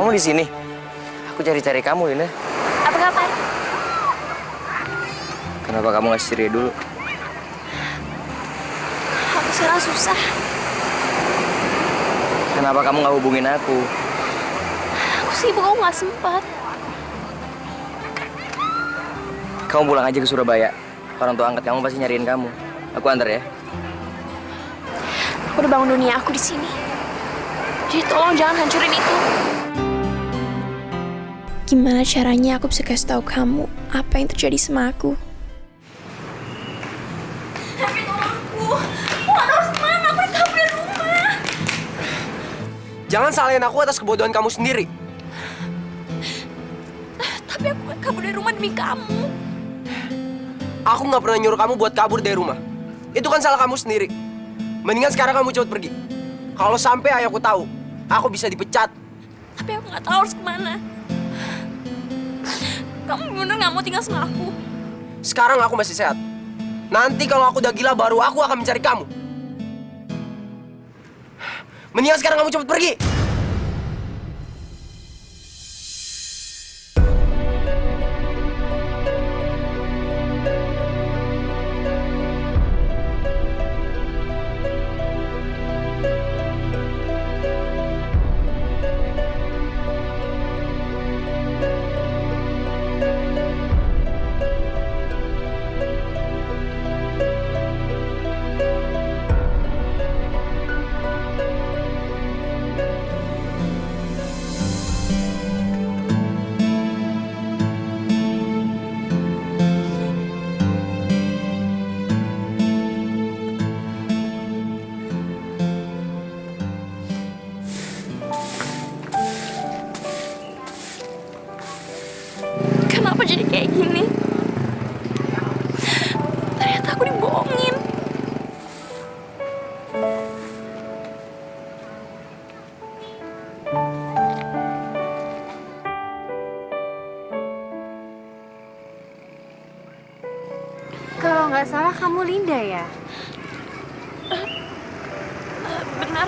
Kamu di sini? Aku cari-cari kamu, Linda. Apa ngapain? Kenapa kamu nggak ceria dulu? Aku sekarang susah. Kenapa kamu nggak hubungin aku? Aku sibuk, aku nggak sempat. Kamu pulang aja ke Surabaya. Orang tua angkat kamu pasti nyariin kamu. Aku antar ya. Aku udah bangun dunia aku di sini. Jadi tolong jangan hancurin itu. Gimana caranya aku bisa kasih tahu kamu apa yang terjadi sama aku? Tapi tolong aku. Aku harus kemana? Aku kabur dari rumah. Jangan salahin aku atas kebodohan kamu sendiri. Tapi aku gak kabur dari rumah demi kamu. Aku nggak pernah nyuruh kamu buat kabur dari rumah. Itu kan salah kamu sendiri. Mendingan sekarang kamu cepet pergi. Kalau sampai ayahku tahu, aku bisa dipecat. Tapi aku nggak tahu harus kemana. Kamu bener nggak mau tinggal sama aku? Sekarang aku masih sehat. Nanti kalau aku udah gila, baru aku akan mencari kamu. Mendingan sekarang kamu cepet pergi. Kenapa jadi kayak gini? Ternyata aku dibohongin. Kalau nggak salah kamu Linda ya? benar.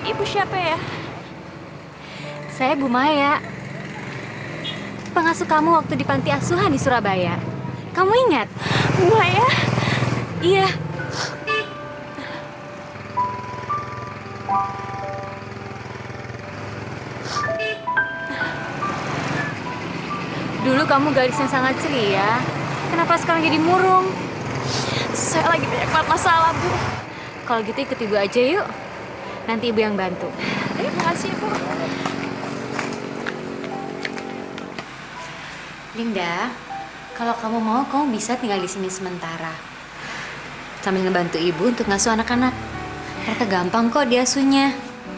Ibu siapa ya? Saya Bu Maya. Pengasuh kamu waktu di panti asuhan di Surabaya. Kamu ingat? Bu Maya? Iya. Dulu kamu gadis yang sangat ceria. Kenapa sekarang jadi murung? Saya lagi banyak banget masalah, Bu. Kalau gitu ikut ibu aja yuk. Nanti ibu yang bantu. Terima kasih, Bu. Linda, kalau kamu mau, kamu bisa tinggal di sini sementara. Sambil ngebantu ibu untuk ngasuh anak-anak. Mereka gampang kok diasuhnya.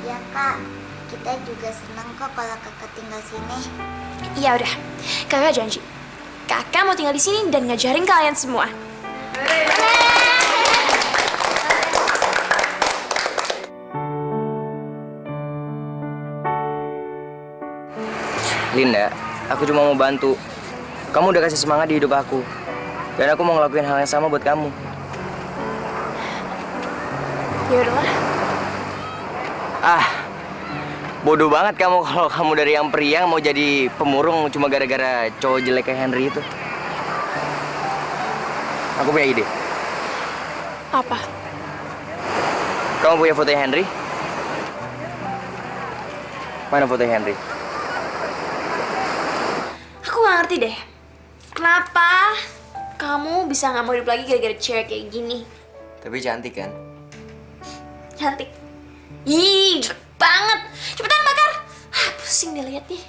Ya kak, kita juga senang kok kalau kakak tinggal sini. Ya udah, kakak janji. Kakak mau tinggal di sini dan ngajarin kalian semua. Linda, aku cuma mau bantu. Kamu udah kasih semangat di hidup aku. Dan aku mau ngelakuin hal yang sama buat kamu. Ya udahlah. Bodoh banget kamu kalau kamu dari yang periang mau jadi pemurung cuma gara-gara cowok jelek kayak Henry itu. Aku punya ide. Apa? Kamu punya foto Henry? Mana foto Henry? Aku gak ngerti deh. Kenapa kamu bisa gak mau hidup lagi gara-gara cewek kayak gini? Tapi cantik kan? Cantik. Ih, jelek banget. Cepetan bakar. Pusing deh liat nih.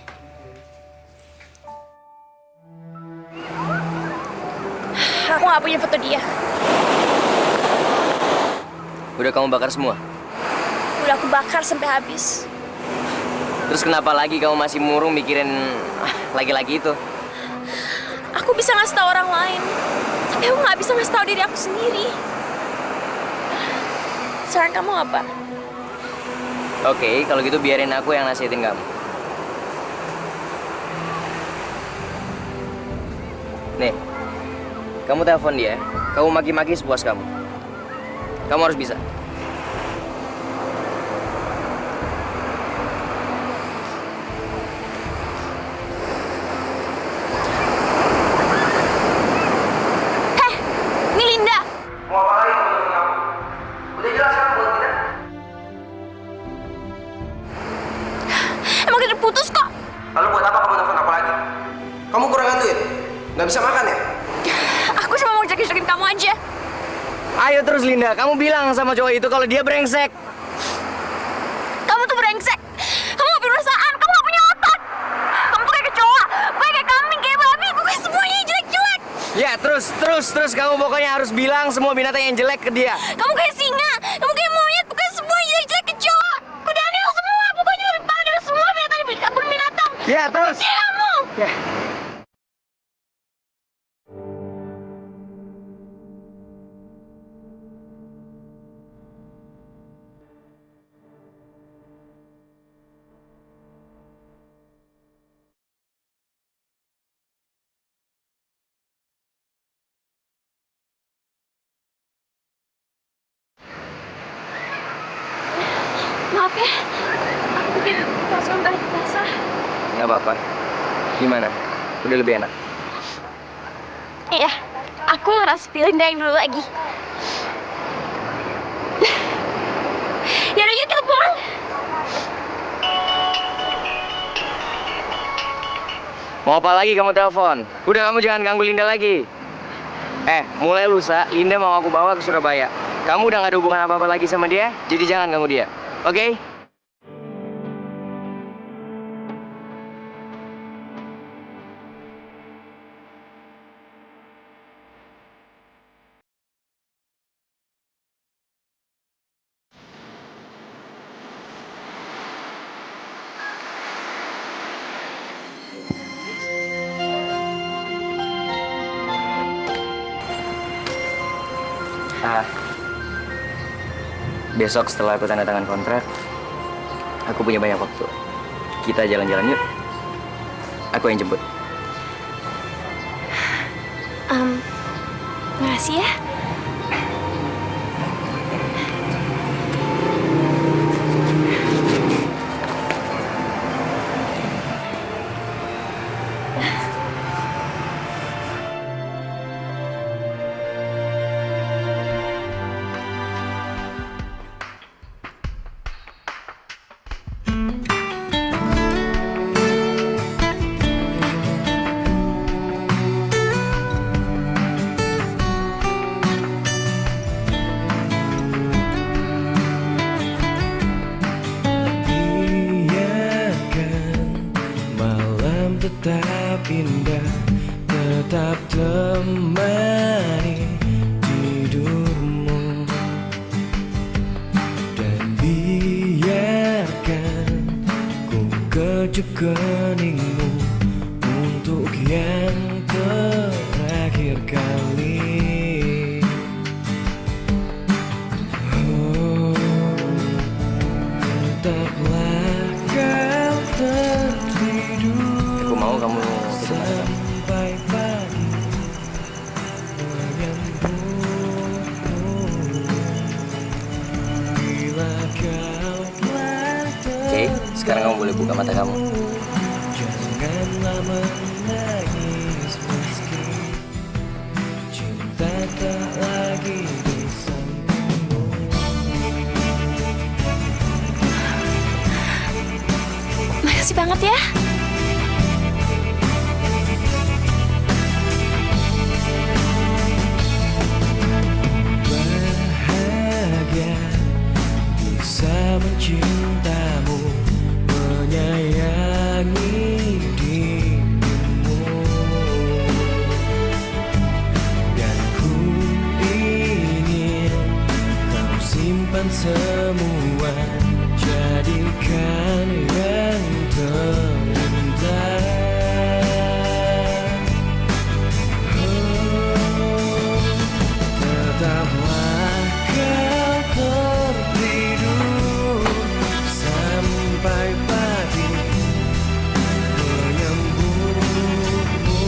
Aku gak punya foto dia. Udah kamu bakar semua? Udah aku bakar sampai habis. Terus kenapa lagi kamu masih murung mikirin laki-laki itu? Aku bisa ngasih tahu orang lain, tapi aku nggak bisa ngasih tahu diri aku sendiri. Saran kamu apa? Oke, kalau gitu biarin aku yang nasihatin kamu. Nih, kamu telepon dia, kamu maki-maki sepuas kamu. Kamu harus bisa. Nggak bisa makan ya? Aku cuma mau jelekin kamu aja. Ayo terus Linda, kamu bilang sama cowok itu kalau dia brengsek. Kamu tuh brengsek. Kamu gak punya perasaan, kamu gak punya otak. Kamu tuh kayak kecoa, gue kayak kambing, kayak babi, pokoknya semuanya jelek-jelek. Ya terus kamu pokoknya harus bilang semua binatang yang jelek ke dia. Kamu kayak singa, kamu kayak monyet, pokoknya semuanya jelek-jelek kecoa. Udah aneh semua, pokoknya lebih parah dari semua binatang. Ya terus. Ya kamu. Ya. Maaf ya, aku bikin langsung basah. Nggak apa-apa. Gimana? Udah lebih enak? Iya, aku ngerasa feeling dari dulu lagi. Yaudah, yuk kita pulang. Mau apa lagi kamu telepon? Udah kamu jangan ganggu Linda lagi. Mulai lusa, Linda mau aku bawa ke Surabaya. Kamu udah gak ada hubungan apa-apa lagi sama dia, jadi jangan ganggu dia. Oke? Besok setelah aku tanda tangan kontrak, aku punya banyak waktu. Kita jalan-jalan yuk. Aku yang jemput. Makasih ya. Biarkan malam tetap indah, tetap temani tidurmu. Dan biarkan ku kecup keningmu untuk yang terakhir kali. Tetaplah kau tertidur. Aku mau kamu ketemu sama kamu. Sampai pagi menyambutmu. Bila kau telah Oke, sekarang kamu boleh buka mata kamu. janganlah menangis meski cinta tak lagi di sampingmu. Makasih banget ya. Bahagia bisa mencintamu, menyayangi dirimu. Dan ku ingin kau simpan semua, jadikan yang terindah. Tetaplah kau tertidur sampai pagi menyambutmu.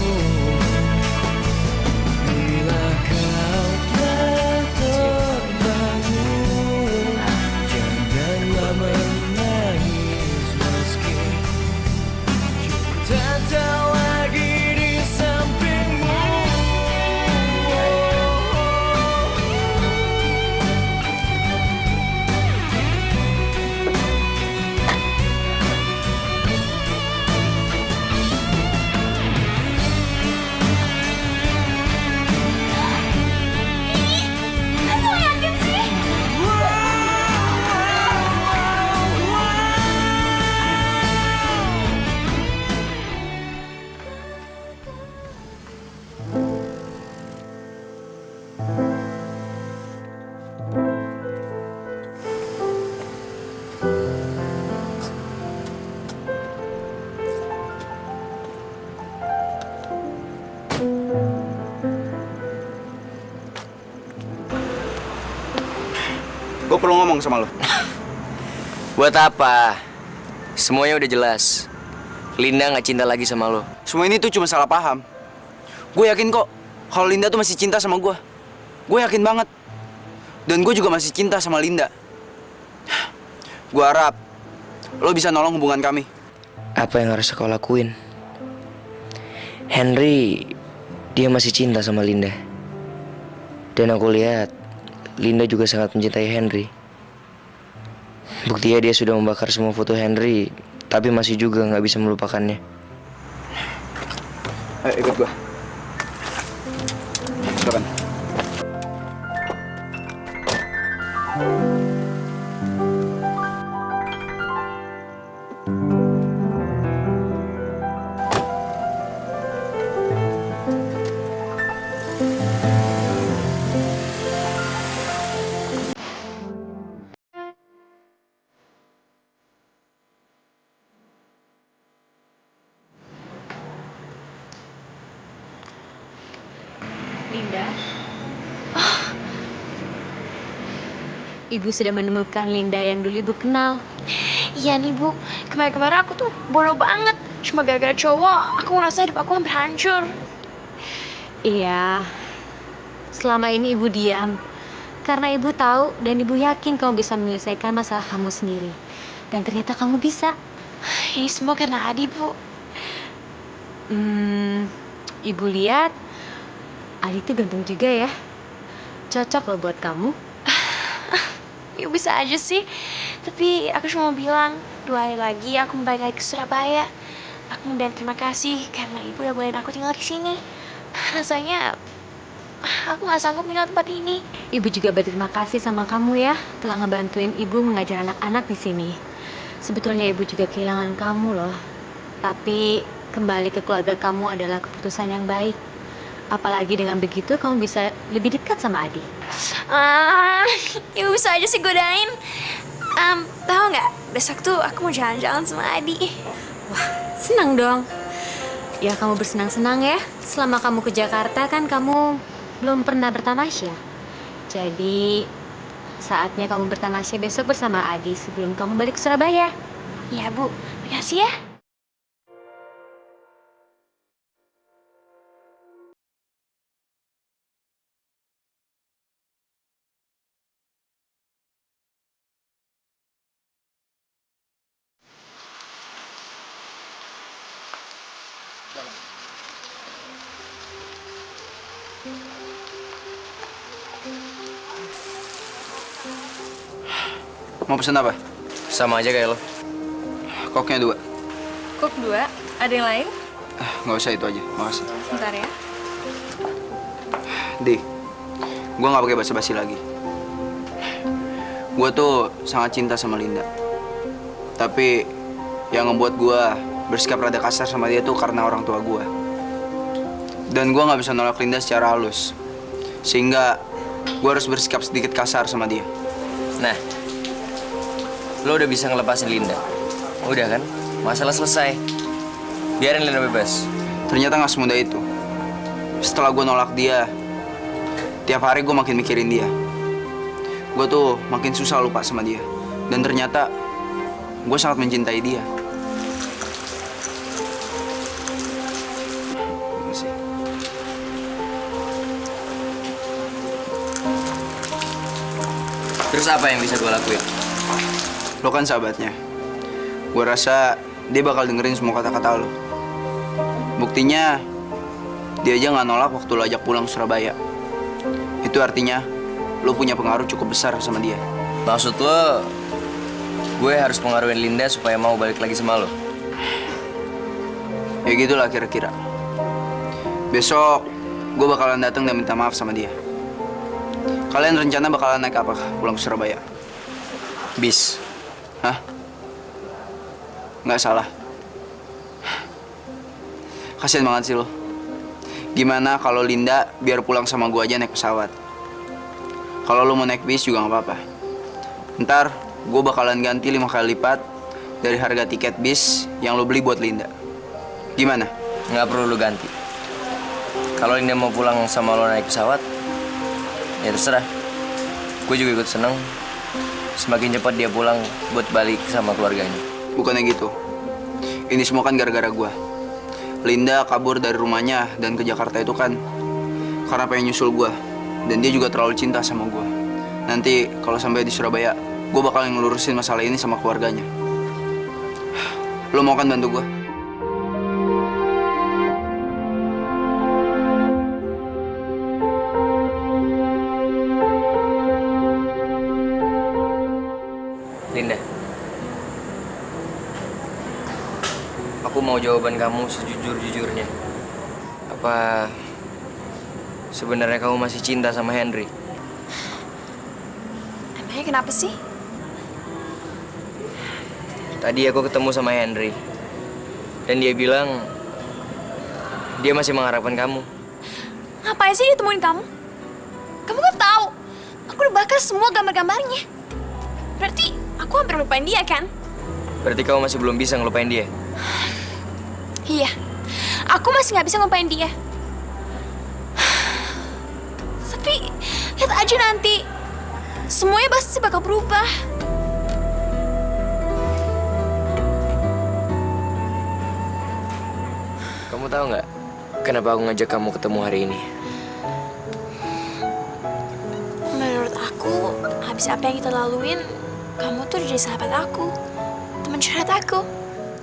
Bila kau telah terbangun, janganlah menangis meski cinta tak lagi di sampingmu. Aku yakin sih. Gue perlu ngomong sama lo. Buat apa? Semuanya udah jelas. Linda nggak cinta lagi sama lo. Semua ini tuh cuma salah paham. Gue yakin kok kalau Linda tuh masih cinta sama gue. Gue yakin banget. Dan gue juga masih cinta sama Linda. Gue harap lo bisa nolong hubungan kami. Apa yang harus aku lakuin? Henry, dia masih cinta sama Linda. Dan aku lihat Linda juga sangat mencintai Henry. Buktinya dia sudah membakar semua foto Henry, tapi masih juga nggak bisa melupakannya. Ayo ikut gue. Silakan. Linda. Ibu sudah menemukan Linda yang dulu Ibu kenal. Iya nih Bu, kemarin-kemarin aku tuh bodoh banget. Cuma gara-gara cowok, aku ngerasa hidup aku hampir hancur. Iya. Selama ini Ibu diam. Karena Ibu tahu dan Ibu yakin kamu bisa menyelesaikan masalah kamu sendiri. Dan ternyata kamu bisa. Ini semua karena Adi, Bu. Ibu lihat Adi tuh ganteng juga ya. Cocok loh buat kamu. Ya bisa aja sih. Tapi aku cuma mau bilang 2 hari lagi aku mau balik lagi ke Surabaya. Aku mau bilang terima kasih karena ibu udah bolehin aku tinggal di sini. Rasanya aku gak sanggup tinggal tempat ini. Ibu juga berterima kasih sama kamu ya telah ngebantuin ibu mengajar anak-anak di sini. Sebetulnya ibu juga kehilangan kamu loh. Tapi kembali ke keluarga kamu adalah keputusan yang baik. Apalagi dengan begitu kamu bisa lebih dekat sama Adi. Ibu bisa aja sih godain. Tahu nggak? Besok tuh aku mau jalan-jalan sama Adi. Wah, senang dong. Ya kamu bersenang-senang ya. Selama kamu ke Jakarta kan kamu belum pernah bertamasya. Jadi saatnya kamu bertamasya besok bersama Adi sebelum kamu balik ke Surabaya. Iya Bu, makasih ya. Mau pesen apa? Sama aja kayak lo. Koknya 2. Kok 2? Ada yang lain? Nggak usah, itu aja. Makasih. Bentar ya. Di, gue nggak pakai basa-basi lagi. Gue tuh sangat cinta sama Linda. Tapi yang ngebuat gue bersikap rada kasar sama dia tuh karena orang tua gue. Dan gue nggak bisa nolak Linda secara halus. Sehingga gue harus bersikap sedikit kasar sama dia. Nah, lo udah bisa ngelepasin Linda. Udah kan? Masalah selesai. Biarin Linda bebas. Ternyata nggak semudah itu. Setelah gue nolak dia, tiap hari gue makin mikirin dia. Gue tuh makin susah lupa sama dia. Dan ternyata gue sangat mencintai dia. Makasih. Terus apa yang bisa gue lakuin? Lo kan sahabatnya. Gue rasa dia bakal dengerin semua kata-kata lo. Buktinya, dia aja nggak nolak waktu lo ajak pulang ke Surabaya. Itu artinya, lo punya pengaruh cukup besar sama dia. Maksud lo, gue harus pengaruhin Linda supaya mau balik lagi sama lo? Ya gitulah kira-kira. Besok, gue bakalan datang dan minta maaf sama dia. Kalian rencana bakalan naik apa pulang ke Surabaya? Bis. Hah? Nggak salah. Kasian banget sih lo. Gimana kalau Linda biar pulang sama gue aja naik pesawat? Kalau lo mau naik bis juga nggak apa-apa. Ntar gue bakalan ganti 5 kali lipat dari harga tiket bis yang lo beli buat Linda. Gimana? Nggak perlu lo ganti. Kalau Linda mau pulang sama lo naik pesawat, ya terserah. Gue juga ikut seneng. Semakin cepat dia pulang buat balik sama keluarganya. Bukannya gitu. Ini semua kan gara-gara gue. Linda kabur dari rumahnya dan ke Jakarta itu kan karena pengen nyusul gue. Dan dia juga terlalu cinta sama gue. Nanti kalau sampai di Surabaya, gue bakal ngelurusin masalah ini sama keluarganya. Lo mau kan bantu gue? Linda, aku mau jawaban kamu sejujur-jujurnya. Apa sebenarnya kamu masih cinta sama Henry? Emangnya kenapa sih? Tadi aku ketemu sama Henry. Dan dia bilang dia masih mengharapkan kamu. Ngapain sih ditemuin kamu? Kamu kan tahu, aku udah bakar semua gambar-gambarnya. Berarti aku hampir lupain dia kan? Berarti kamu masih belum bisa ngelupain dia? Iya, aku masih nggak bisa ngelupain dia. Tapi lihat aja nanti, semuanya pasti bakal berubah. Kamu tahu nggak kenapa aku ngajak kamu ketemu hari ini? Menurut aku, habis apa yang kita laluin, kamu tuh jadi sahabat aku, teman curhat aku.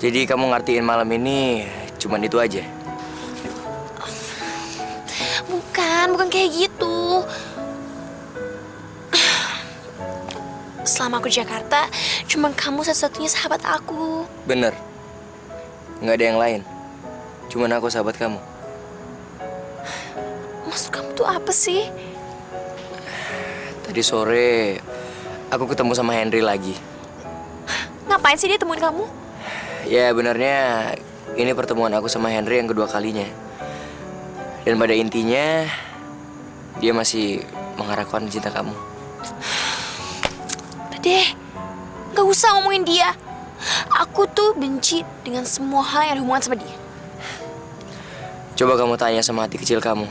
Jadi kamu ngertiin malam ini cuman itu aja? kayak gitu. Selama aku di Jakarta, cuma kamu satu-satunya sahabat aku. Bener. Nggak ada yang lain. Cuman aku sahabat kamu. Maksud kamu tuh apa sih? Tadi sore, aku ketemu sama Henry lagi. Ngapain sih dia temuin kamu? Ya, benernya ini pertemuan aku sama Henry yang kedua kalinya. Dan pada intinya, dia masih mengharapkan cinta kamu. Udah deh, gak usah ngomongin dia. Aku tuh benci dengan semua hal yang ada hubungan sama dia. Coba kamu tanya sama hati kecil kamu.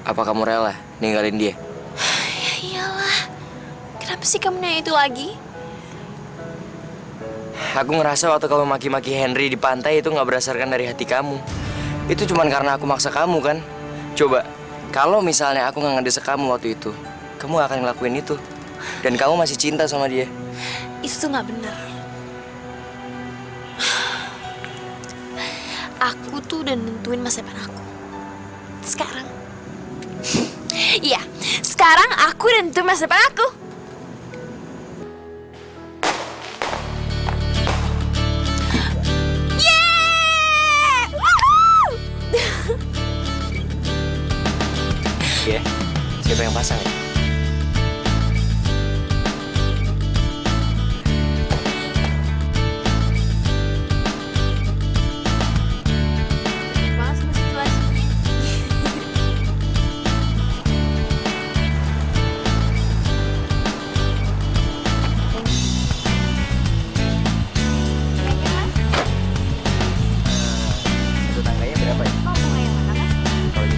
Apa kamu rela ninggalin dia? Ya iyalah, kenapa sih kamu nanya itu lagi? Aku ngerasa waktu kamu maki-maki Henry di pantai itu nggak berdasarkan dari hati kamu. Itu cuma karena aku maksa kamu kan? Coba, kalau misalnya aku nggak ngedesak kamu waktu itu, kamu akan ngelakuin itu. Dan kamu masih cinta sama dia. Itu tuh nggak benar. Aku tuh udah nentuin masa depan aku. Sekarang. Iya, sekarang aku udah nentuin masa depan aku. Yeay! Woohoo! Iya, siapa yang pasang ya?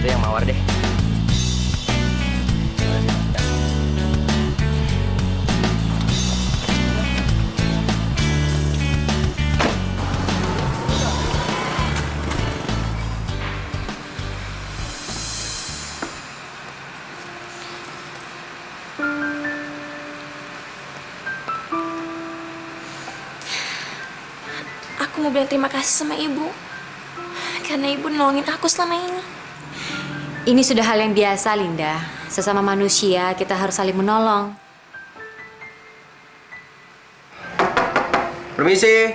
Yang mawar deh. Aku mau bilang terima kasih sama ibu. Karena ibu nolongin aku selama ini. Ini sudah hal yang biasa, Linda. Sesama manusia, kita harus saling menolong. Permisi.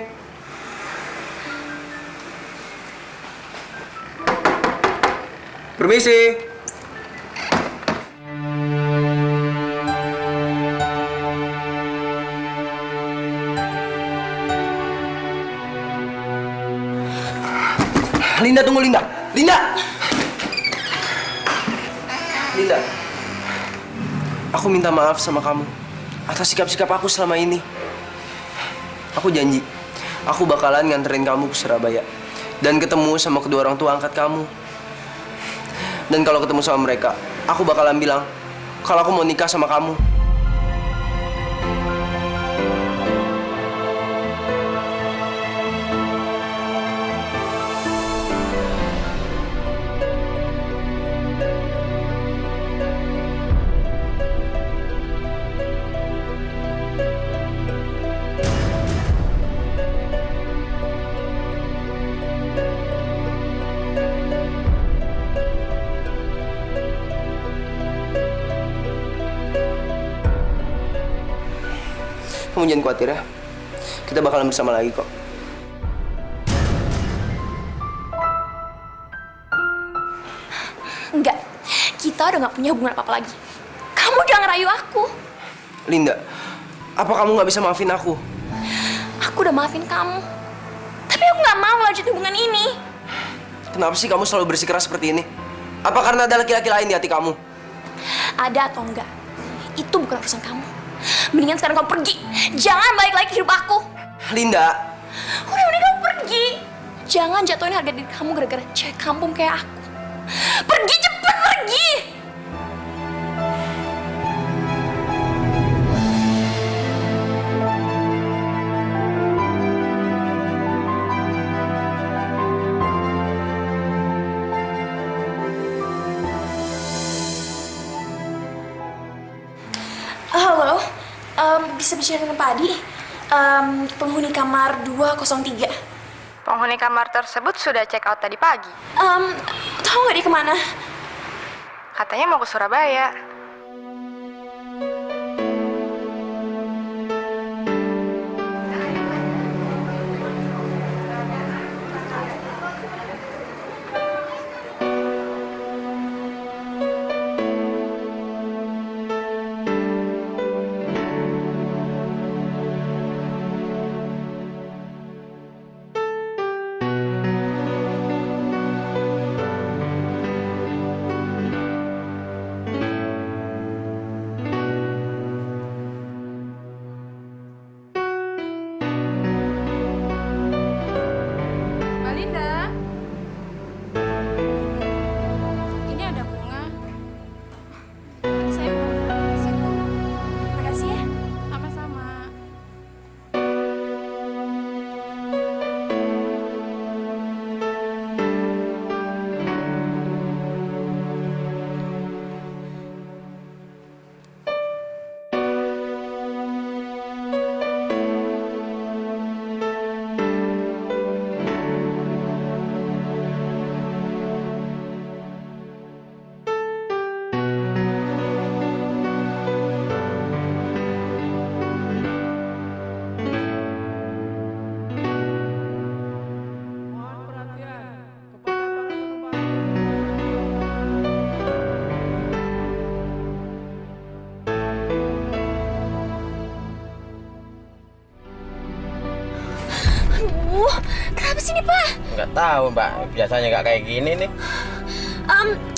Permisi. Linda, tunggu Linda. Linda! Linda, aku minta maaf sama kamu atas sikap-sikap aku selama ini. Aku janji, aku bakalan nganterin kamu ke Surabaya dan ketemu sama kedua orang tua angkat kamu. Dan kalau ketemu sama mereka, aku bakalan bilang kalau aku mau nikah sama kamu. Kamu jangan khawatir ya. Kita bakalan bersama lagi kok. Enggak, kita udah gak punya hubungan apa-apa lagi. Kamu jangan ngerayu aku. Linda, apa kamu nggak bisa maafin aku? Aku udah maafin kamu. Tapi aku gak mau lanjut hubungan ini. Kenapa sih kamu selalu bersikeras seperti ini? Apa karena ada laki-laki lain di hati kamu? Ada atau enggak, itu bukan urusan kamu. Mendingan sekarang kamu pergi. Jangan balik lagi ke hidup aku. Linda. Udah, mending kamu pergi. Jangan jatuhin harga diri kamu gara-gara cewek kampung kayak aku. Pergi, cepet pergi. Halo, bisa bicara dengan Pak Adi? Penghuni kamar 203. Penghuni kamar tersebut sudah check out tadi pagi. Tahu nggak dia kemana? Katanya mau ke Surabaya. Mbak Linda. Ini ada bunga. Saya mau ke situ. Makasih ya. Sama-sama. Aduh, kenapa sih nih, Pak? Nggak tahu, Mbak. Biasanya nggak kayak gini nih.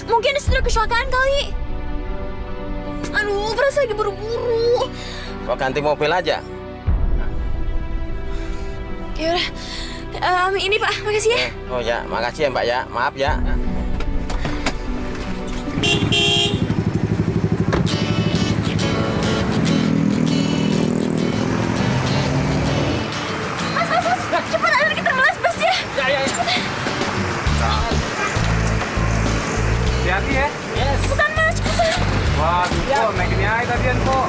Mungkin sudah kecelakaan kali. Aduh, perasaan lagi buru-buru. Kok ganti mobil aja? Yaudah, ini Pak, makasih ya. Oh ya, makasih ya Mbak ya. Maaf ya. Mas, cepat ayo kita melas bus ya. Ya. Hati-hati ya. Yes. Bukan Mas, cepat. Waduh, kok naik ini aja tadian kok.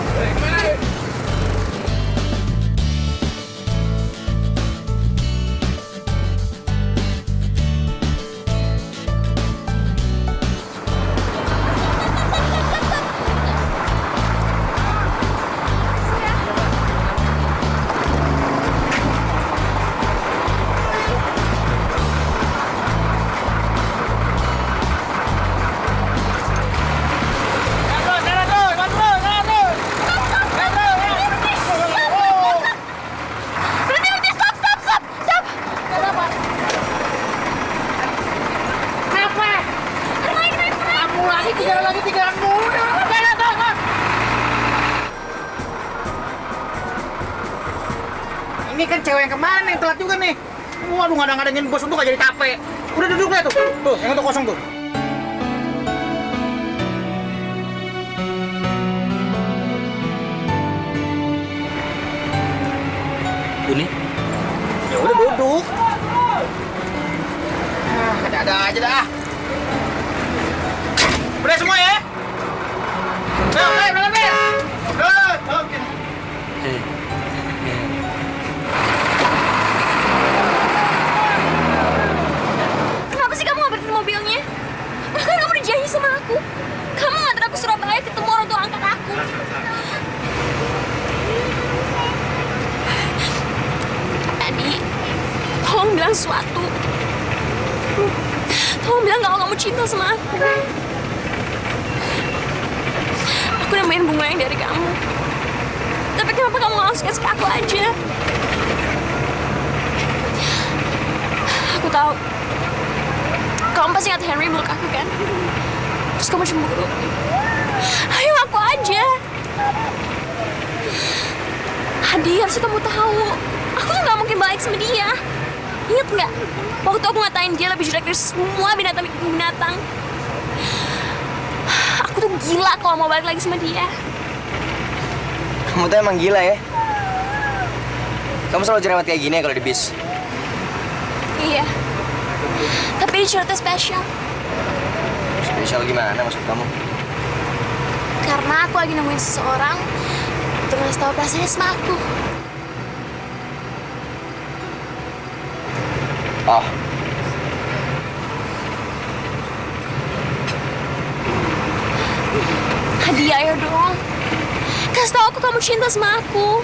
Ini kan cewek yang kemana yang telat juga nih. Waduh, ngadang-ngadangin bos untuk gak jadi capek. Udah duduk deh tuh. Tuh, yang itu kosong tuh. Ini? Ya udah duduk. Ada-ada aja dah. Udah semua ya? Udah. Oke. Kenapa sih kamu nggak berhenti mobilnya? Bahkan kamu dijanji sama aku. Kamu nganter aku Surabaya ketemu orang tua angkat aku. Tadi, tolong bilang sesuatu. Tolong bilang kalau kamu cinta sama aku. Aku namain bunga yang dari kamu. Tapi kenapa kamu nggak langsung kasih ke aku aja? Aku tahu. Kamu pasti ingat Henry meluk aku kan? Terus kamu cemburu. Ayo aku aja. Adi, harusnya kamu tahu. Aku tuh nggak mungkin balik sama dia. Ingat nggak? Waktu aku ngatain dia lebih jelek dari semua binatang. Aku tuh gila kalau mau balik lagi sama dia. Kamu tuh emang gila ya. Kamu selalu jerawat kayak gini ya kalau di bis. Iya. Tapi ini cerita spesial. Spesial gimana maksud kamu? Karena aku lagi nemuin seseorang untuk ngasih tahu perasaannya sama aku. Oh. dia ya dong. Kasih tau aku kamu cinta sama aku.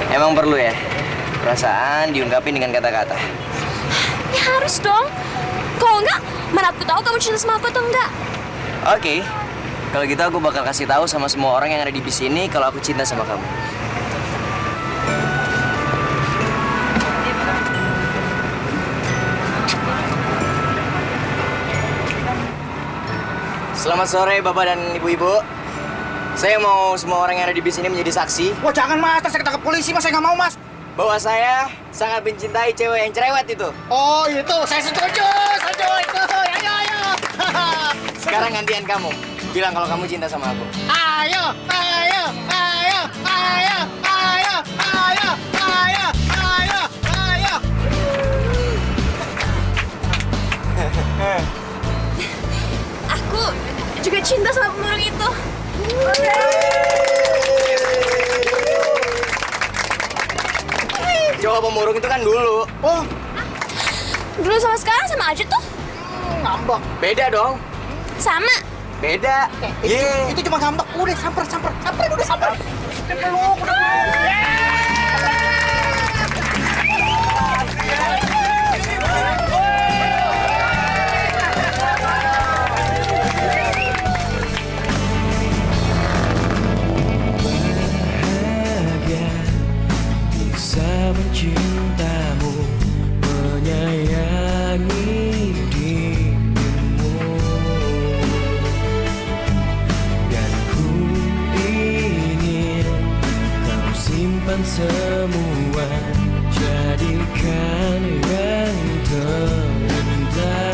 Emang perlu ya? Perasaan diungkapin dengan kata-kata. Ya harus dong. Kalau enggak, mana aku tahu kamu cinta sama aku atau enggak? Oke. Kalau gitu aku bakal kasih tahu sama semua orang yang ada di bis ini kalau aku cinta sama kamu. Selamat sore Bapak dan Ibu-ibu. Saya mau semua orang yang ada di bis ini menjadi saksi. Wah jangan mas, saya ketangkep polisi mas, saya nggak mau mas. Bahwa saya sangat mencintai cewek yang cerewet itu. Oh itu, saya setuju itu. Ayo. Sekarang gantian kamu. Bilang kalau kamu cinta sama aku. Ayo. Aku juga cinta sama pemurung itu. Cowok pemurung itu kan dulu. Oh. Dulu sama sekarang sama aja tuh. Ngambek. Beda dong. Sama. Beda. Itu cuma ngambek. Udah samperin udah samper. Peluk. Mencintamu, menyayangi dirimu, dan ku ingin kau simpan semua, jadikan yang terindah.